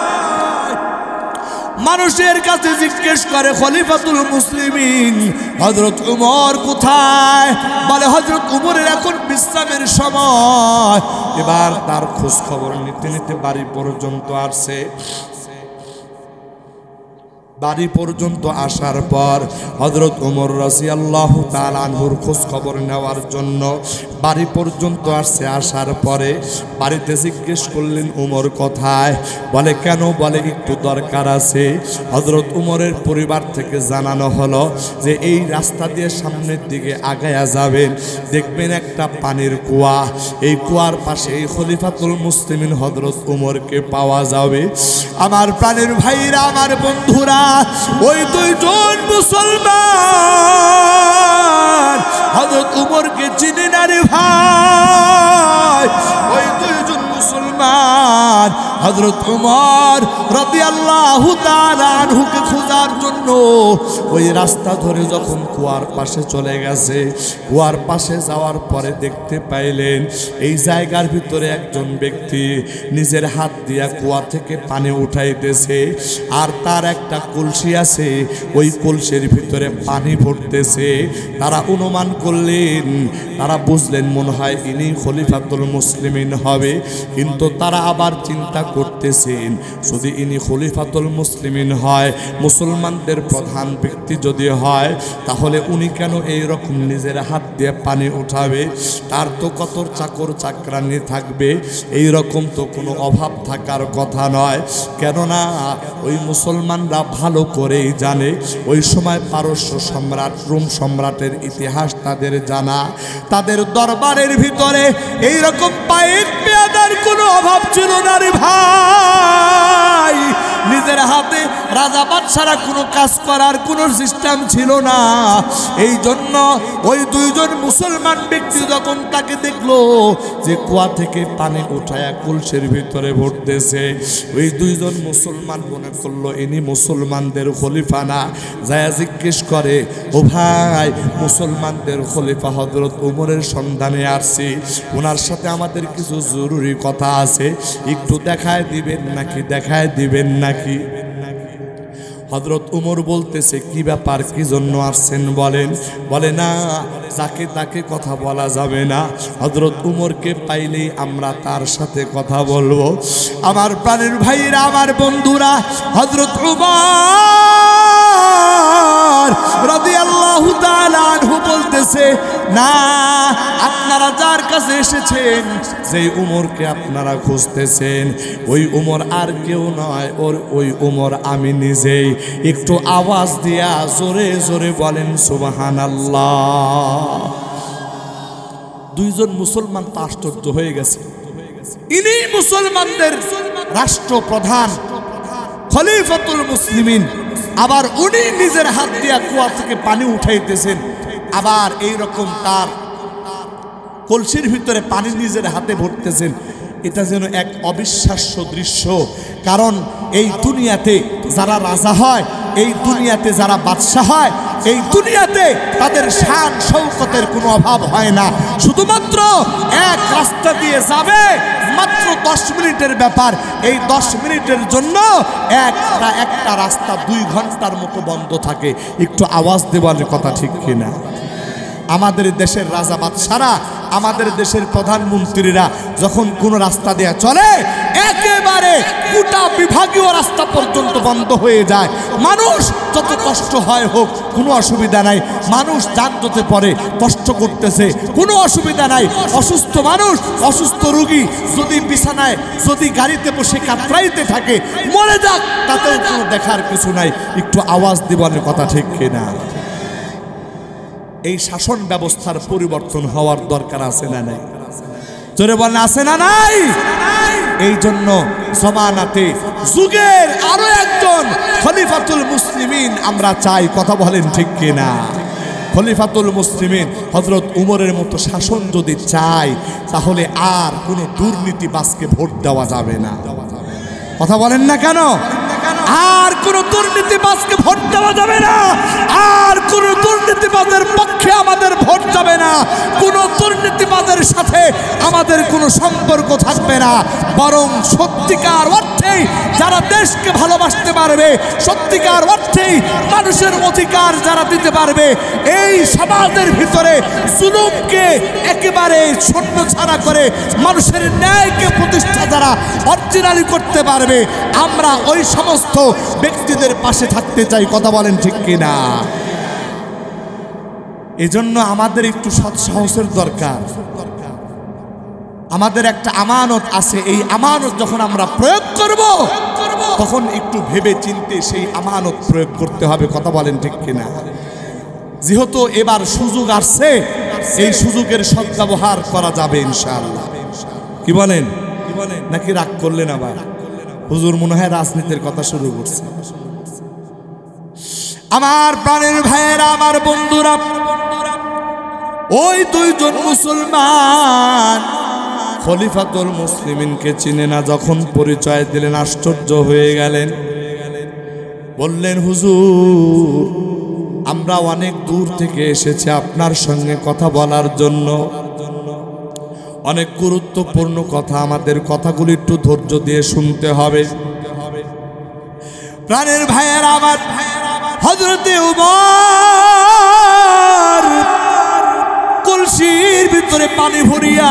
মানুষের কাছে জিজ্ঞেস করে, খলিফাতুল মুসলিমিন হযরত ওমর কোথায়? বলে, হযরত ওমরের এখন বিশ্রামের সময়। এবার তার খোঁজ খবর নিতে নিতে বাড়ি পর্যন্ত আসছে। বাড়ি পর্যন্ত আসার পর হযরত ওমর রাদিয়াল্লাহু তাআলা আনহুর খোঁজ খবর নেওয়ার জন্য বাড়ি পর্যন্ত আসছে। আসার পরে বাড়িতে জিজ্ঞেস করলেন, ওমর কোথায়? বলে, কেন? বলে, একটু দরকার আছে। হযরত ওমরের পরিবার থেকে জানানো হলো যে এই রাস্তা দিয়ে সামনের দিকে আগায়া যাবেন, দেখবেন একটা পানির কুয়া, এই কুয়ার পাশে এই খলিফাতুল মুসলিমিন হযরত ওমরকে পাওয়া যাবে। আমার প্রাণের ভাইরা, আমার বন্ধুরা, ওই দুইজন মুসলমান হযরত ওমরকে চিনে না রে ভাই। ওই দুইজন মুসলমান হযরত ওমর রাদিয়াল্লাহু তাআলা আনহুকে খোঁজার জন্য ওই রাস্তা ধরে যখন কুয়ার পাশে চলে গেছে, কুয়ার পাশে যাওয়ার পরে দেখতে পাইলেন এই জায়গার ভিতরে একজন ব্যক্তি নিজের হাত দিয়া কুয়া থেকে পানি উঠাইতেছে, আর তার একটা কলসি আছে, ওই কলসির ভিতরে পানি ভরতেছে। তারা অনুমান করলেন, তারা বুঝলেন মনে হয় ইনি খলিফাতুল মুসলিমিন হবে, কিন্তু তারা আবার চিন্তা করতেছেন, যদি ইনি খলিফাতুল মুসলিমিন হয়, মুসলমানদের প্রধান ব্যক্তি যদি হয়, তাহলে উনি কেন এই রকম নিজের হাত দিয়ে পানি উঠাবে? তার তো কত চাকর চাকরানি থাকবে, এই রকম তো কোনো অভাব থাকার কথা নয়। কেননা ওই মুসলমানরা ভালো করেই জানে, ওই সময় পারস্য সম্রাট রোম সম্রাটের ইতিহাস তাদের জানা। তাদের দরবারের ভিতরে এই রকম পায়ের পেয়াদার কোনো অভাব ছিল না রে ভাই। নিজের হাতে রাজা বাদশারা কোনো কাজ করার কোনো সিস্টেম ছিল না। এই জন্য ওই দুইজন মুসলমান ব্যক্তি যখন তাকে দেখলো যে কুয়া থেকে পানি উঠায়া কলসির ভিতরে ভরতেছে, ওই দুইজন মুসলমান মনে করলো ইনি মুসলমানদের খলিফা না। যায়া জিজ্ঞেস করে, ও ভাই, মুসলমানদের খলিফা হযরত ওমরের সন্ধানে আসছি, ওনার সাথে আমাদের কিছু জরুরি কথা আছে, একটু দেখায় দিবেন নাকি? দেখায় দিবেন নাকি? হযরত উমর বলতেছে কি ব্যাপার, কি জন্য আসছেন বলেন। বলে না, যাকে তাকে কথা বলা যাবে না, হযরত উমরকে পাইলেই আমরা তার সাথে কথা বলবো। আমার প্রাণের ভাইরা, আমার বন্ধুরা, হযরত উমর রাদিয়াল্লাহু তাআলা আনহু বলতেছে, না, আপনারা যার কাছে এসেছেন, যে উমরকে আপনারা খুঁজতেছেন, ওই উমর আর কেউ নয়, ওই উমর আমি নিজেই। একটু আওয়াজ দিয়া জোরে জোরে বলেন সুবহানাল্লাহ। দুইজন মুসলমান তো আশ্চর্য হয়ে গেছে। ইনি মুসলমানদের রাষ্ট্রপ্রধান, খলিফাতুল মুসলিমিন, আবার উনি নিজের হাত দিয়া কুয়া থেকে পানি উঠাইতেছেন, আবার এই রকম তার কলসির ভিতরে পানি নিজের হাতে ভরতেছেন। এটা যেন এক অবিশ্বাস্য দৃশ্য। কারণ এই দুনিয়াতে যারা রাজা হয়, এই দুনিয়াতে যারা বাদশাহ হয়, এই দুনিয়াতে তাদের শান শৌকতের কোনো অভাব হয় না। শুধুমাত্র এক রাস্তা দিয়ে যাবে, মাত্র 10 মিনিটের ব্যাপার। এই 10 মিনিটের জন্য একটা রাস্তা 2 ঘন্টার মতো বন্ধ থাকে। একটু আওয়াজ দেওয়ার কথা ঠিক কিনা? আমাদের দেশের রাজা বাদশারা, আমাদের দেশের প্রধানমন্ত্রীরা যখন কোন রাস্তা দেয়া চলে, একেবারে গোটা বিভাগীয় রাস্তা পর্যন্ত বন্ধ হয়ে যায়। মানুষ যত কষ্ট হয় হোক, কোনো অসুবিধা নাই। মানুষ যানজটে পড়ে, কষ্ট করতেছে, কোনো অসুবিধা নাই। অসুস্থ মানুষ, অসুস্থ রোগী যদি বিছানায়, যদি গাড়িতে বসে কাতরাইতে থাকে, মরে যাক, তাতেও কোনো দেখার কিছু নাই। একটু আওয়াজ দিবার কথা ঠিক কিনা? এই শাসন ব্যবস্থার পরিবর্তন হওয়ার দরকার আছে না নাই? জোরে বলেন, আছে না নাই? এই জন্য জমানাতে যুগের আরো একজন খলিফাতুল মুসলিমিন আমরা চাই। কথা বলেন ঠিক কিনা? খলিফাতুল মুসলিমিন হযরত উমরের মতো শাসন যদি চাই, তাহলে আর কোনো দুর্নীতিবাজকে ভোট দেওয়া যাবে না। কথা বলেন না কেন? আর কোন দুর্নীতিবাজকে ভোট দেওয়া যাবে না। আর কোন দুর্নীতিবাজের পক্ষে আমাদের ভোট যাবে না। কোন দুর্নীতিবাজের সাথে আমাদের কোনো সম্পর্ক থাকবে না। বরং সত্যিকার অর্থেই যারা দেশকে ভালোবাসতে পারবে, সত্যিকার অর্থেই মানুষের অধিকার যারা দিতে পারবে, এই সমাজের ভিতরে জুলুমকে একেবারে শূন্য ছাড়া করে মানুষের ন্যায়কে প্রতিষ্ঠা যারা অরিজিনালি করতে পারবে, আমরা ওই সমস্ত ব্যক্তিদের পাশে থাকতে চাই। কথা বলেন ঠিক কিনা? এজন্য আমাদের একটু সৎ সাহসের দরকার। আমাদের একটা আমানত আছে, এই আমানত যখন আমরা প্রয়োগ করব, তখন একটু ভেবে চিন্তে সেই আমানত প্রয়োগ করতে হবে। কথা বলেন ঠিক কিনা? যেহেতু এবার সুযোগ আসছে, এই সুযোগের সদ্ব্যবহার করা যাবে ইনশাআল্লাহ। কি বলেন? নাকি রাগ করলেন আবার? হুজুর মনে হয় রাজনীতির কথা শুরু করছে। আমার প্রাণের ভাইয়েরা, আমার বন্ধুরা, ওই দুইজন মুসলমান খলিফাতুল মুসলিমিনকে চিনে না, যখন পরিচয় দিলেন আশ্চর্য হয়ে গেলেন। বললেন, হুজুর, আমরা অনেক দূর থেকে এসেছি আপনার সঙ্গে কথা বলার জন্য। অনেক গুরুত্বপূর্ণ কথা, আমাদের কথাগুলি একটু ধৈর্য দিয়ে শুনতে হবে। প্রাণের ভাইয়েরা আমার, হযরতে উমর কলসির ভিতরে পানি ভরিয়া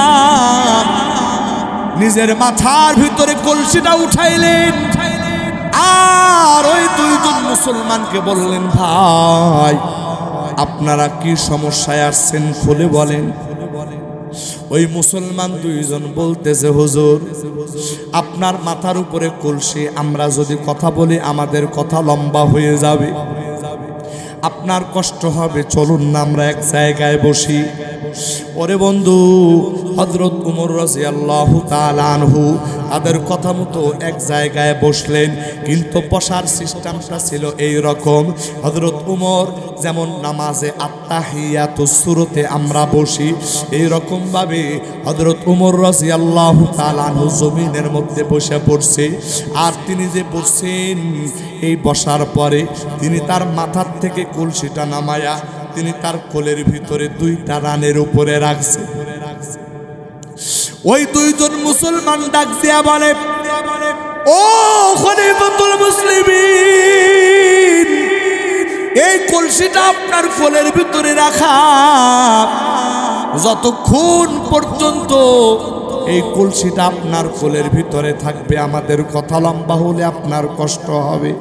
নিজের মাথার ভিতরে কলসিটা উঠাইলেন, আর ওই দুইজন মুসলমানকে বললেন, ভাই, আপনারা কি সমস্যায় আসছেন খুলে বলেন। ওই মুসলমান দুইজন বলতেছে, হুজুর, আপনার মাথার উপরে কলসি, আমরা যদি কথা বলি আমাদের কথা লম্বা হয়ে যাবে, আপনার কষ্ট হবে, চলুন না আমরা এক জায়গায় বসি। ওরে বন্ধু, হযরত উমর রাদিয়াল্লাহু তাআলা আনহু তাদের কথা মতো এক জায়গায় বসলেন। কিন্তু বসার সিস্টেমটা ছিল এই রকম, হযরত উমর যেমন নামাজে আত্তাহিয়াতুস সূরাতে আমরা বসি, এই রকম ভাবে হযরত উমর রাদিয়াল্লাহু তাআলা আনহু জমিনের মধ্যে বসে পড়ছে। আর তিনি যে বসছেন, এই বসার পরে তিনি তার মাথার থেকে কলসিটা নামায়া তিনি তার কোলের ভিতরে 2টা রানের উপরে রাখছে। ওই দুইজন মুসলমান ডাক দিয়া বলে, ও খলিফাতুল মুসলিমিন, এই কলসিটা আপনার কোলের ভিতরে রাখা, যতক্ষণ পর্যন্ত এই কলসিটা আপনার কোলের ভিতরে থাকবে, আমাদের কথা লম্বা হলে আপনার কষ্ট হবে।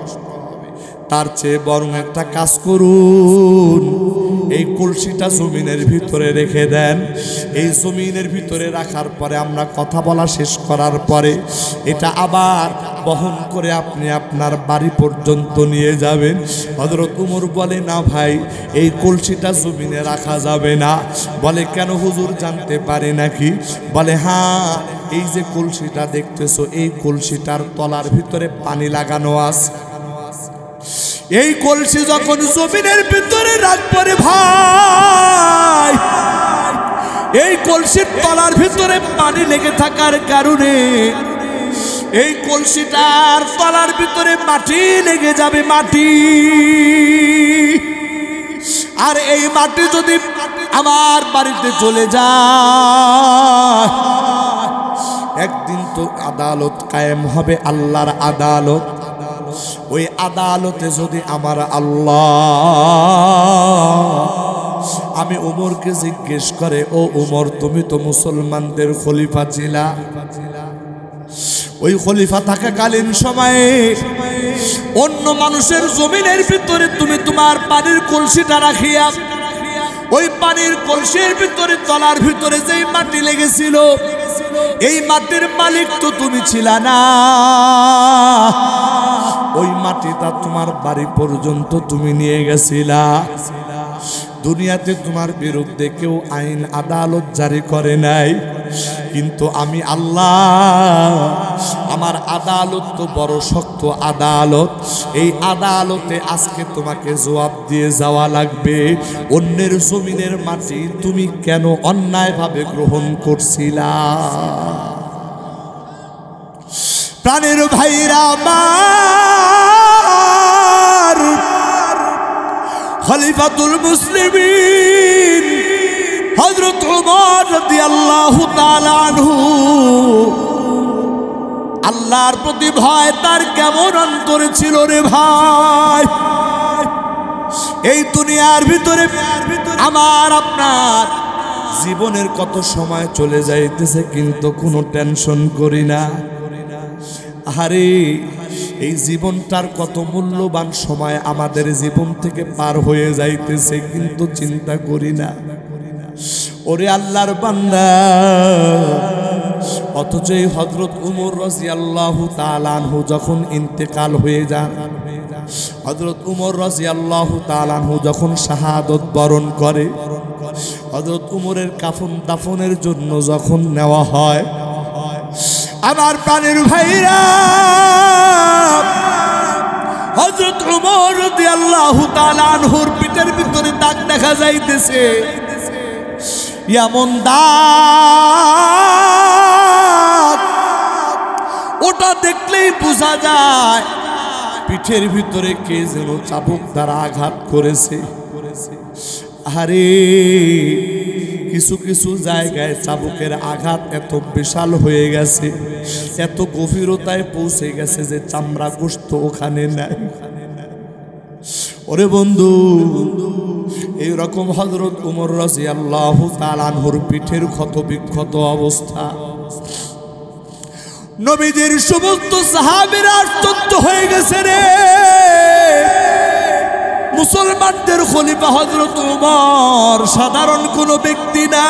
তার চেয়ে বরং একটা কাজ করুন, এই কলসিটা জমিনের ভিতরে রেখে দেন। এই জমিনের ভিতরে রাখার পরে আমরা কথা বলা শেষ করার পরে এটা আবার বহন করে আপনি আপনার বাড়ি পর্যন্ত নিয়ে যাবেন। হযরত উমর বলে, না ভাই, এই কলসিটা জমিনে রাখা যাবে না। বলে, কেন হুজুর, জানতে পারি নাকি? বলে, হ্যাঁ, এই যে কলসিটা দেখতেছো, এই কলসিটার তলার ভিতরে পানি লাগানো আছে। এই কলসি যখন জমিনের ভিতরে রাখবো রে ভাই, এই কলসির তলার ভিতরে পানি লেগে থাকার কারণে এই কলসিটার তলার ভিতরে মাটি লেগে যাবে, মাটি। আর এই মাটি যদি আমার বাড়িতে চলে যায়, একদিন তো আদালত কায়েম হবে, আল্লাহর আদালত। ওই আদালতে যদি আমার আল্লাহ আমি উমরকে জিজ্ঞেস করে, ও উমর, তুমি তো মুসলমানদের খলিফা ছিলা, ওই খলিফা থাকাকালীন সময়ে অন্য মানুষের জমিনের ভিতরে তুমি তোমার পানির কলসিটা রাখিয়া, ওই পানির কলসির ভিতরে তলার ভিতরে যেই মাটি লেগেছিল, এই মাটির মালিক তো তুমি ছিলা না। ওই মাটিটা তোমার বাড়ি পর্যন্ত তুমি নিয়ে গেছিলা। দুনিয়াতে তোমার বিরুদ্ধে কেউ আইন আদালত জারি করে নাই, কিন্তু আমি আল্লাহ, আমার আদালত তো বড় শক্ত আদালত। এই আদালতে আজকে তোমাকে জবাব দিয়ে যাওয়া লাগবে। অন্যের জমিনের মাটি তুমি কেন অন্যায়ভাবে গ্রহণ করছিলা? প্রাণের ভাইরা আমার, খলিফাতুল মুসলিমিন হযরত ওমর রাদিয়াল্লাহু তাআলা আনহু, আল্লাহর প্রতি ভয় তার কেমন অন্তরে ছিল রে ভাই। এই দুনিয়ার ভিতরে আমার আপনার জীবনের কত সময় চলে যাইতেছে, কিন্তু কোনো টেনশন করি না। আরে, এই জীবনটার কত মূল্যবান সময় আমাদের জীবন থেকে পার হয়ে যাইতেছে, কিন্তু চিন্তা করি না। ওরে আল্লাহর বান্দা, অথচ এই হযরত উমর রাদিয়াল্লাহু তাআলা আনহু যখন ইন্তেকাল হয়ে যান, হযরত উমর রাদিয়াল্লাহু তাআলা আনহু যখন শাহাদত বরণ করে, হযরত উমরের কাফন দাফনের জন্য যখন নেওয়া হয়, আমার প্রাণের ভাইরা, হযরত উমর রাদিয়াল্লাহু তাআলা আনহুর পিঠের ভিতরে দাগ দেখা যাইতেছে, এমন দাগ, ওটা দেখলেই বোঝা যায় পিঠের ভিতরে কে যেন চাবুক দ্বারা আঘাত করেছে। আরে, কিছু কিছু জায়গায় চাবুকের আঘাত এত বিশাল হয়ে গেছে, এত গভীরতায় পৌঁছে গেছে যে চামড়া গোশত ওখানে নাই। ওরে বন্ধু, এইরকম হযরত উমর রাদিয়াল্লাহু তাআলা আনহুর পিঠের ক্ষত বিক্ষত অবস্থা। নবীজির সমস্ত সাহাবীরা আশ্চর্য হয়ে গেছে রে, মুসলমানদের খলিফা হযরত উমর সাধারণ কোনো ব্যক্তি না।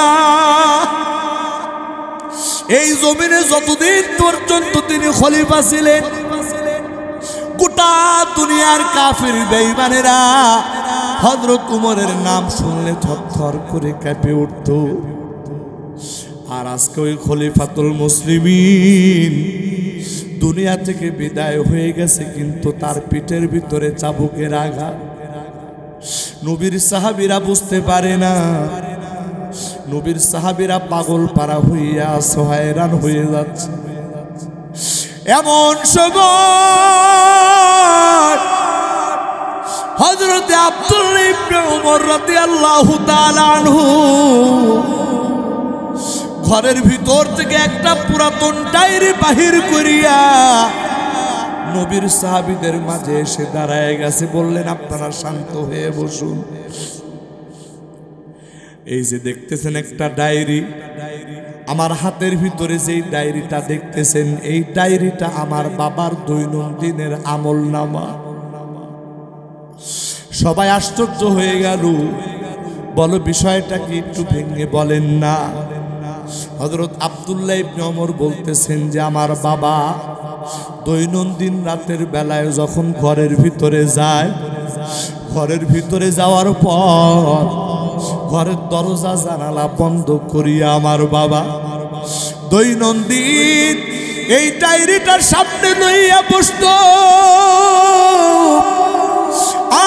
এই জমিনে যতদিন পর্যন্ত তিনি খলিফা ছিলেন, গোটা দুনিয়ার কাফির বেঈমানেরা হযরত উমরের নাম শুনলে থরথর করে কেঁপে উঠত। আর আজকে ওই খলিফাতুল মুসলিমিন দুনিয়া থেকে বিদায় হয়ে গেছে, কিন্তু তার পিঠের ভিতরে চাবুকের আঘাত। নবীর সাহাবীরা বুঝতে পারে না, নবীর সাহাবীরা পাগল পারা হইয়া হয়রান হয়ে যাচ্ছে। এমন সময় হযরত আব্দুল্লাহ ইবনে উমর রাদিয়াল্লাহু তাআলা আনহু ঘরের ভিতর থেকে একটা পুরাতন ডায়েরি বাহির করিয়া নবীর সাহাবীদের মাঝে এসে দাঁড়ায় গেছে, বললেন আপনারা শান্ত হয়ে বসুন। এই যে দেখতেছেন একটা ডায়েরি, আমার হাতের ভিতরে যেই ডায়েরিটা দেখতেছেন, এই ডায়েরিটা আমার বাবার দৈনন্দিনের আমল নামা। সবাই আশ্চর্য হয়ে গেল, বলো বিষয়টা কি একটু ভেঙে বলেন না। হযরত আব্দুল্লাহ ইবনে ওমর বলতেছেন যে আমার বাবা দৈনন্দিন রাতের বেলায় যখন ঘরের ভিতরে যায়, ঘরের ভিতরে যাওয়ার পর ঘরের দরজা জানালা বন্ধ করিয়া আমার বাবা দৈনন্দিন এই ডায়েরিটার সামনে লইয়া বসত।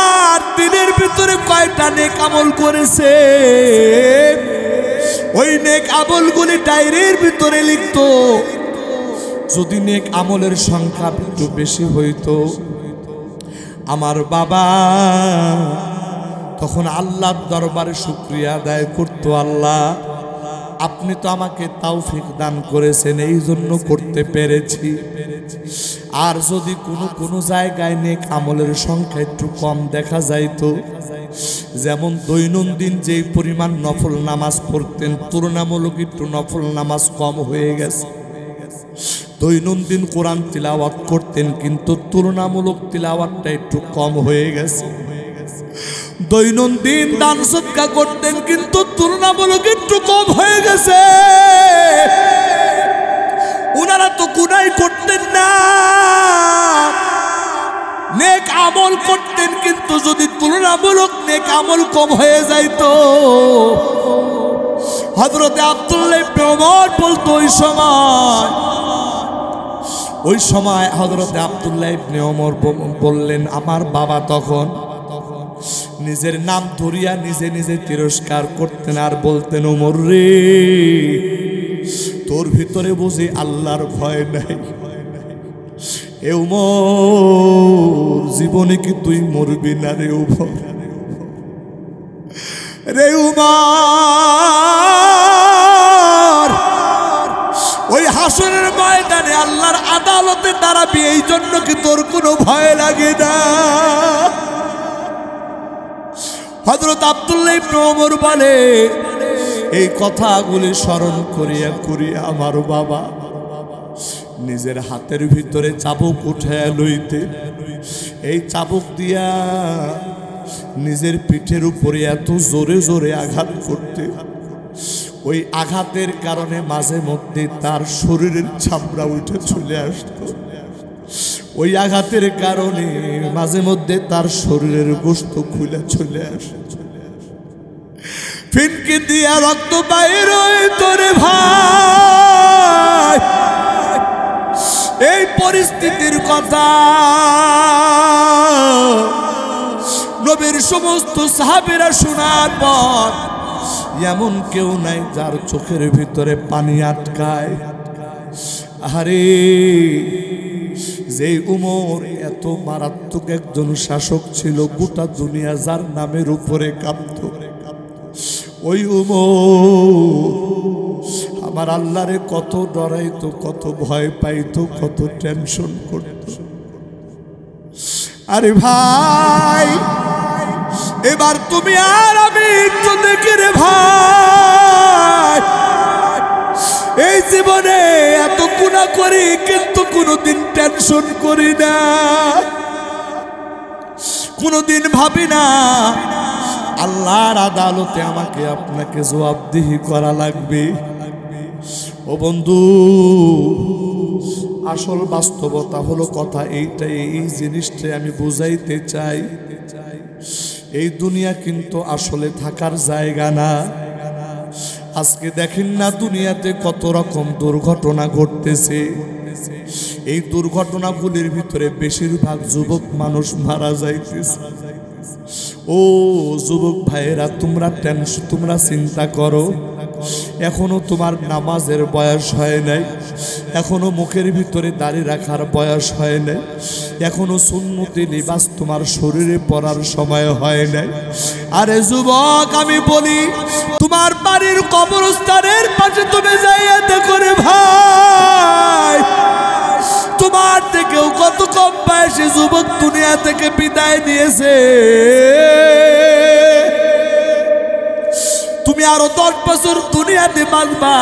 আর দিনের ভিতরে কয়টা নেক আমল করেছে, ওই নেক আমলগুলি ডায়েরির ভিতরে লিখত। যদি নেক আমলের সংখ্যা একটু বেশি হইতো, আমার বাবা তখন আল্লাহর দরবারে শুকরিয়া আদায় করতো, আল্লাহ আপনি তো আমাকে তৌফিক দান করেছেন, এই জন্য করতে পেরেছি। আর যদি কোনো জায়গায় নেক আমলের সংখ্যা একটু কম দেখা যাইতো, যেমন দৈনন্দিন যেই পরিমাণ নফল নামাজ পড়তেন, তুলনামূলক একটু নফল নামাজ কম হয়ে গেছে। দৈনন্দিন কোরআন তিলাওয়াত করতেন, কিন্তু তুলনামূলক তিলাওয়াতটা একটু কম হয়ে গেছে। দৈনন্দিন দান সদকা করতেন, কিন্তু তুলনামূলক একটু কম হয়ে গেছে। ওনারা তো গুনাহ করতেন না, নেক আমল করতেন, কিন্তু যদি তুলনামূলক নেক আমল কম হয়ে যাইতো, হযরত আব্দুল্লাহ ইবনে ওমর বলতো ওই সময় হযরত আব্দুল্লাহ ইবনে ওমর বললেন, আমার বাবা তখন নিজের নাম ধরিয়া নিজে নিজে তিরস্কার করতেন আর বলতেন, ওমর রে, তোর ভিতরে বুঝি আল্লাহর ভয় নাই? এ ওমর, জীবনে কি তুই মরবি না রে ওমর? রে ওমর, ওই হাসরের ময়দানে আল্লাহর আদালতে দাঁড়াবি, এই জন্য কি তোর কোনো ভয় লাগে না? হযরত আব্দুল্লাহ ইবনে ওমর বলে, এই কথাগুলি স্মরণ করিয়া করিয়া আমার বাবা নিজের হাতের ভিতরে চাবুক উঠায়া লইতে, এই চাবুক দিয়া নিজের পিঠের উপরে এত জোরে জোরে আঘাত করতে, ওই আঘাতের কারণে মাঝে মধ্যে তার শরীরের চামড়া উঠে চলে আসত। ওই আঘাতের কারণে মাঝে মধ্যে তার শরীরের গোশত খুলে চলে আসে, ফিনকি দিয়া রক্ত বাইর হইতো রে ভাই। এই পরিস্থিতির কথা নবীর সমস্ত সাহাবীরা শোনার পর এমন কেউ নাই যার চোখের ভিতরে পানি আটকায়। আরে যে উমর এত মারাত্মক একজন শাসক ছিল, গোটা দুনিয়া যার নামের উপরে কাঁপত, ওই উমর আমার আল্লাহরে কত ডরাইতো, কত ভয় পাইতো, কত টেনশন করত। আরে ভাই, এবার তুমি আর আমি একটু দেখি রে ভাই, এই জীবনে এত গুনাহ করি কিন্তু কোনোদিন টেনশন করি না, কোনোদিন ভাবি না আল্লাহর আদালতে আমাকে আপনাকে জবাবদিহি করা লাগবে। ও বন্ধু, আসল বাস্তবতা হলো কথা এইটাই, এই জিনিসটাই আমি বুঝাইতে চাই। এই দুনিয়া কিন্তু আসলে থাকার জায়গা না। আজকে দেখেন না দুনিয়াতে কত রকম দুর্ঘটনা ঘটতেছে, এই দুর্ঘটনাগুলির ভিতরে বেশিরভাগ যুবক মানুষ মারা যাইতেছে। ও যুবক ভাইয়েরা, তোমরা চিন্তা করো, এখনো তোমার নামাজের বয়স হয় নাই, এখনো মুখের ভিতরে দাড়ি রাখার বয়স হয় নাই, এখনো সুন্নতি লিবাস তোমার শরীরে পরার সময় হয় নাই। আরে যুবক, আমি বলি, তোমার বাড়ির কবরস্থানের পাশে তুমি যাইয়া দেখো রে ভাই, তোমার আমার থেকেও কত কম বয়সী যুবক দুনিয়া থেকে বিদায় নিয়েছে। তুমি আরো 10 বছর দুনিয়াতে বাঁচবা,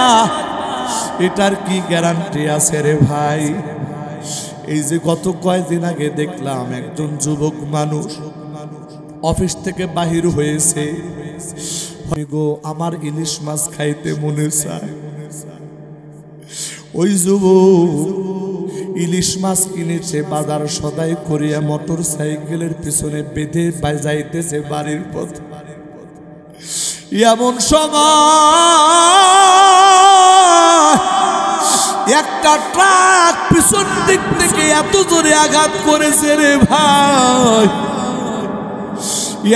এটার কি গ্যারান্টি আছে রে ভাই? এই যে গত কয়েকদিন আগে দেখলাম একজন যুবক মানুষ অফিস থেকে বাহির হয়েছে, গো আমার ইলিশ মাছ খাইতে মনে চায়। ওই যুবক ইলিশ মাছ কিনেছে, বাজার সদাই করিয়া মোটর সাইকেলের পিছনে বেঁধে যাইতেছে বাড়ির পথে। এমন সময় একটা ট্রাক পিছন দিক থেকে এত জোরে আঘাত করেছে রে ভাই,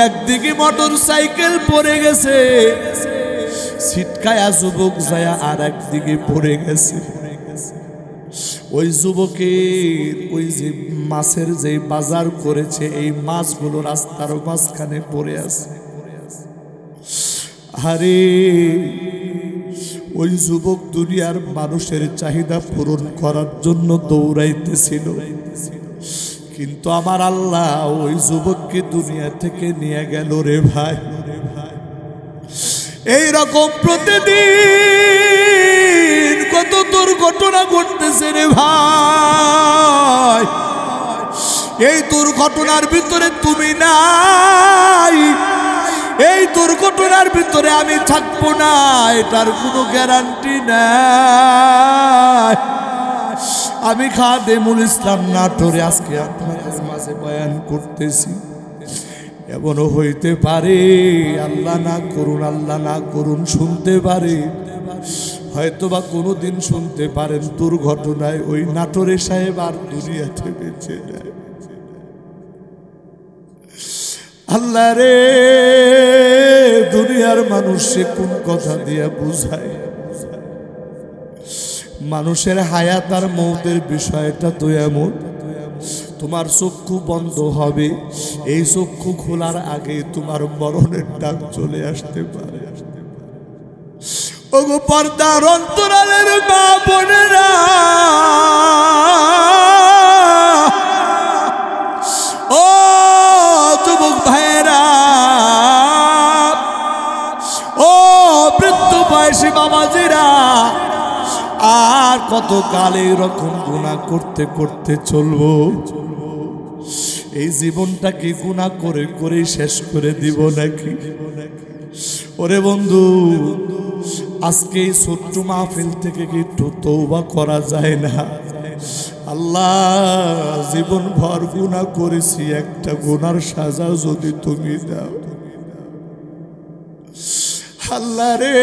একদিকে মোটর সাইকেল পড়ে গেছে, ছিটকায়া যুবক যায় আর একদিকে পড়ে গেছে। ওই যুবকের ওই যে মাছের যে বাজার করেছে, এই মাছগুলো রাস্তার মাঝখানে পড়ে আছে। আরে ওই যুবক দুনিয়ার মানুষের চাহিদা পূরণ করার জন্য দৌড়াইতেছিল, কিন্তু আমার আল্লাহ ওই যুবককে দুনিয়া থেকে নিয়ে গেল রে ভাই। এই রকম প্রতিদিন কত দুর্ঘটনা ঘটতেছে রে ভাই। এই দুর্ঘটনার ভিতরে তুমি নাই, এই দুর্ঘটনার ভিতরে আমি থাকবো না, এটার কোনো গ্যারান্টি নাই। আমি খাদেমুল ইসলাম নাটোরে আজকে আপনাদের মাঝে বয়ান করতেছি। এমনও হইতে পারে, আল্লাহ না করুন, আল্লাহ না করুন, শুনতে পারে, হয়তোবা কোনোদিন শুনতে পারেন দুর্ঘটনায় ওই নাটোরে সাহেব আর দুনিয়াতে বেঁচে নেয়। আল্লাহ রে, দুনিয়ার মানুষে কোন কথা দিয়া বুঝায়? মানুষের হায়াত আর মৌতের বিষয়টা তো এমন, তোমার চক্ষু বন্ধ হবে, এই চক্ষু খোলার আগে তোমার মরণের ডাক চলে আসতে পারে। ওগো পর্দার অন্তরালের মা বোনেরা, ও যুবক ভাইয়েরা, ও বৃদ্ধ বয়সী বাবাজিরা, আর কত কাল এরকম গুনাহ করতে করতে চলবো? এই জীবনটাকে গুনাহ করে করে শেষ করে দিব নাকি? ওরে বন্ধু, আজকে এই ছোট্ট মাহফিল থেকে কি একটু তওবা করা যায় না? আল্লাহ, জীবন ভর গুনাহ করেছি, একটা গুনার সাজা যদি তুমি দাও। আল্লাহ রে,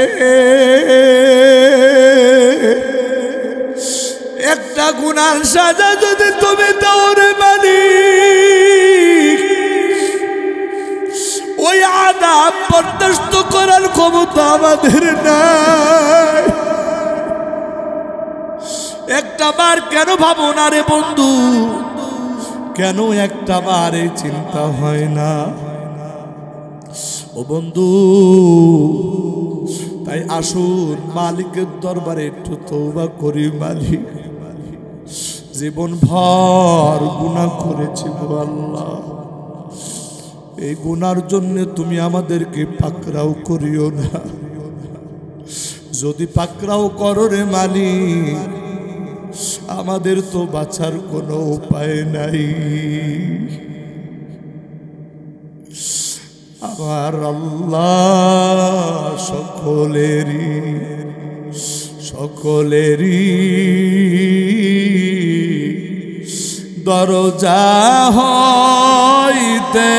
একটা গুনার সাজা যদি তুমি দাও রে মালিক, ওই আযাব বরদাস্ত করার ক্ষমতা আমাদের নাই। একটা বার কেন ভাবো না রে বন্ধু? কেন একটা বার এই চিন্তা হয় না? ও বন্ধু, তাই আসুন মালিকের দরবারে একটু তওবা করি। মালিক, জীবন ভর গুনাহ করেছি গো আল্লাহ, এই গুনার জন্য তুমি আমাদেরকে পাকড়াও করিও না। যদি পাকড়াও করো রে মালিক, আমাদের তো বাঁচার কোনো উপায় নাই। আমার আল্লাহ সকলেরই দরজা হইতে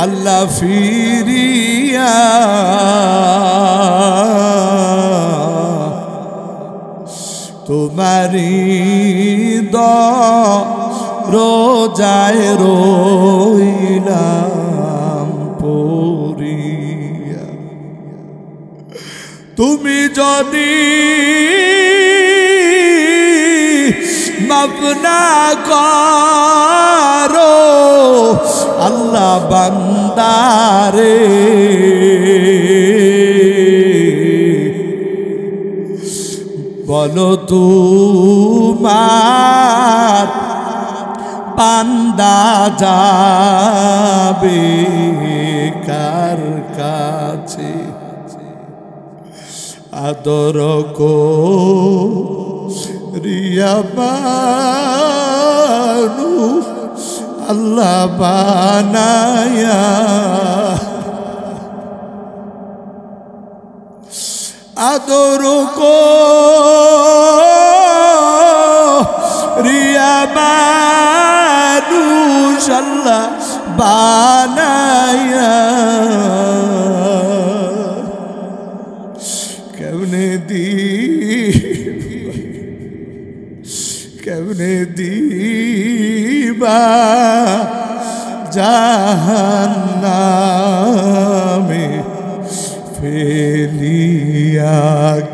আল্লাহ ফিরিয়া তোমারি দরজায় রইলাম পড়িয়া। তুমি যদি মাফ না করো আল্লাহ বান্দারে, বলো তোমার বান্দা যাবে কার কাছে আদর করিয়া মানুষ আল্লাহ বানায়া আদর করিয়া মানুষ আল্লাহ বানায়া কেমনে দিবা জাহান্নামে ফেলিয়া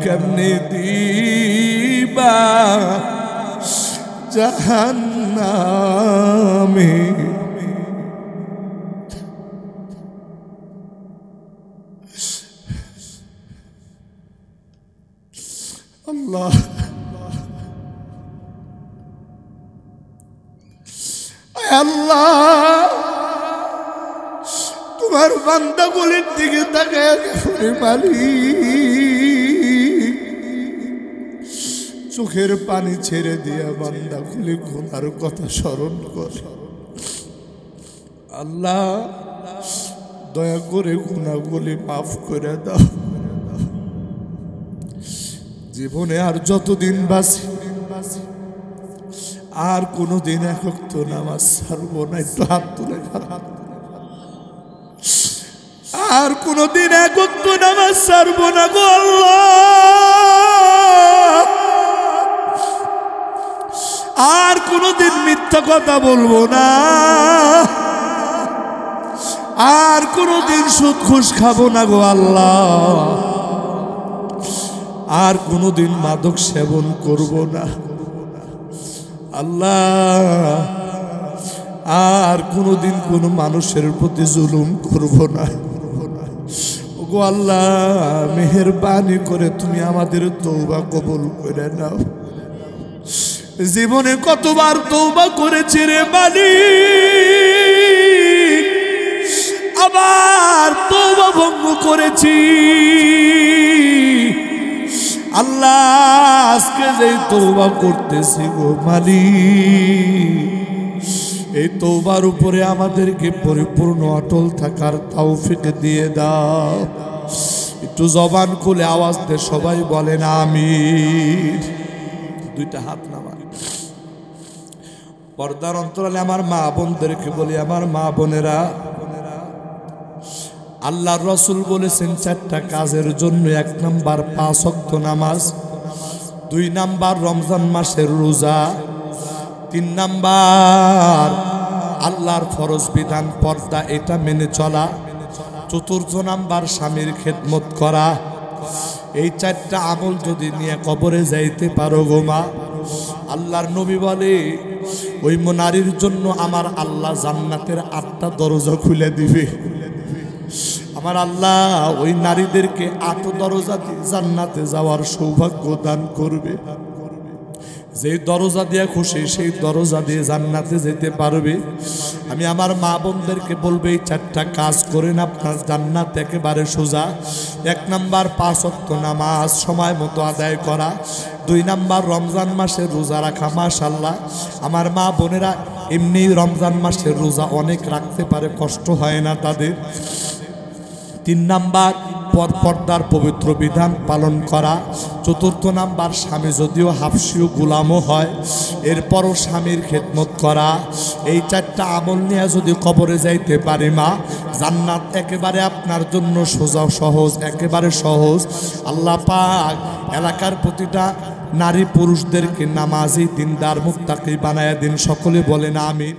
কেমনে দিবা জাহান্নামে আল্লাহ আল্লাহ তোমার বান্দাগুলির দিকে তাকায় মালিক চোখের পানি ছেড়ে দিয়া বান্দাগুলি গুনার কথা স্মরণ করে আল্লাহ দয়া করে গুনাহগুলি মাফ করে দাও জীবনে আর যতদিন বাঁচি আর কোনদিন এক ওয়াক্ত নামাজ ছাড়বো না একটু হাত তুলে আর কোনদিন এক ওয়াক্ত নামাজ ছাড়বো না গো আল্লাহ আর কোনদিন মিথ্যা কথা বলবো না আর কোনদিন সুদ ঘুষ খাবো না গো আল্লাহ আর কোনদিন মাদক সেবন করব না আল্লাহ আর কোনদিন কোনো মানুষের প্রতি জুলুম করব না ওগো আল্লাহ মেহেরবানি করে তুমি আমাদের তওবা কবুল করে নাও জীবনে কতবার তওবা করেছি রে মালিক আবার তওবা ভঙ্গ করেছি আল্লাহ আজকে যে তওবা করতেছি গো মালিক এই তওবার উপরে আমাদেরকে পরিপূর্ণ অটল থাকার তৌফিক দিয়ে দাও একটু জবান খুলে আওয়াজ দিয়ে সবাই বলেন আমিন দুইটা হাত নামান পর্দার অন্তরালে আমার মা বোনদেরকে বলি আমার মা বোনেরা আল্লাহর রাসূল বলেছেন চারটা কাজের জন্য 1 নাম্বার 5 ওয়াক্ত নামাজ 2 নাম্বার রমজান মাসের রোজা 3 নাম্বার আল্লাহর ফরজ বিধান পর্দা এটা মেনে চলা 4 নাম্বার স্বামীর খেদমত করা এই চারটা আমল যদি নিয়ে কবরে যাইতে পারো গো মা আল্লাহর নবী বলে ওই নারীর জন্য আমার আল্লাহ জান্নাতের 8টা দরজা খুলে দিবে আমার আল্লাহ ওই নারীদেরকে 8 দরজা দিয়ে জান্নাতে যাওয়ার সৌভাগ্য দান করবে যে দরজা দিয়ে খুশি সেই দরজা দিয়ে জান্নাতে যেতে পারবে আমি আমার মা বোনদেরকে বলবো এই চারটা কাজ করেন আপনার জান্নাত একেবারে সোজা 1 নাম্বার 5 ওয়াক্ত নামাজ সময় মতো আদায় করা 2 নাম্বার রমজান মাসের রোজা রাখা মাশাআল্লাহ আমার মা বোনেরা এমনি রমজান মাসের রোজা অনেক রাখতে পারে কষ্ট হয় না তাদের 3 নাম্বার পর্দার পবিত্র বিধান পালন করা 4 নাম্বার স্বামী যদিও হাফসিও গোলামও হয় এরপরও স্বামীর খেদমত করা এই 4টা আমল নিয়ে যদি কবরে যাইতে পারে মা জান্নাত একেবারে আপনার জন্য সোজা সহজ একেবারে সহজ আল্লাহ পাক এলাকার প্রতিটা নারী পুরুষদেরকে নামাজি দিনদার মুত্তাকি বানায়া দিন সকলে বলেন আমিন।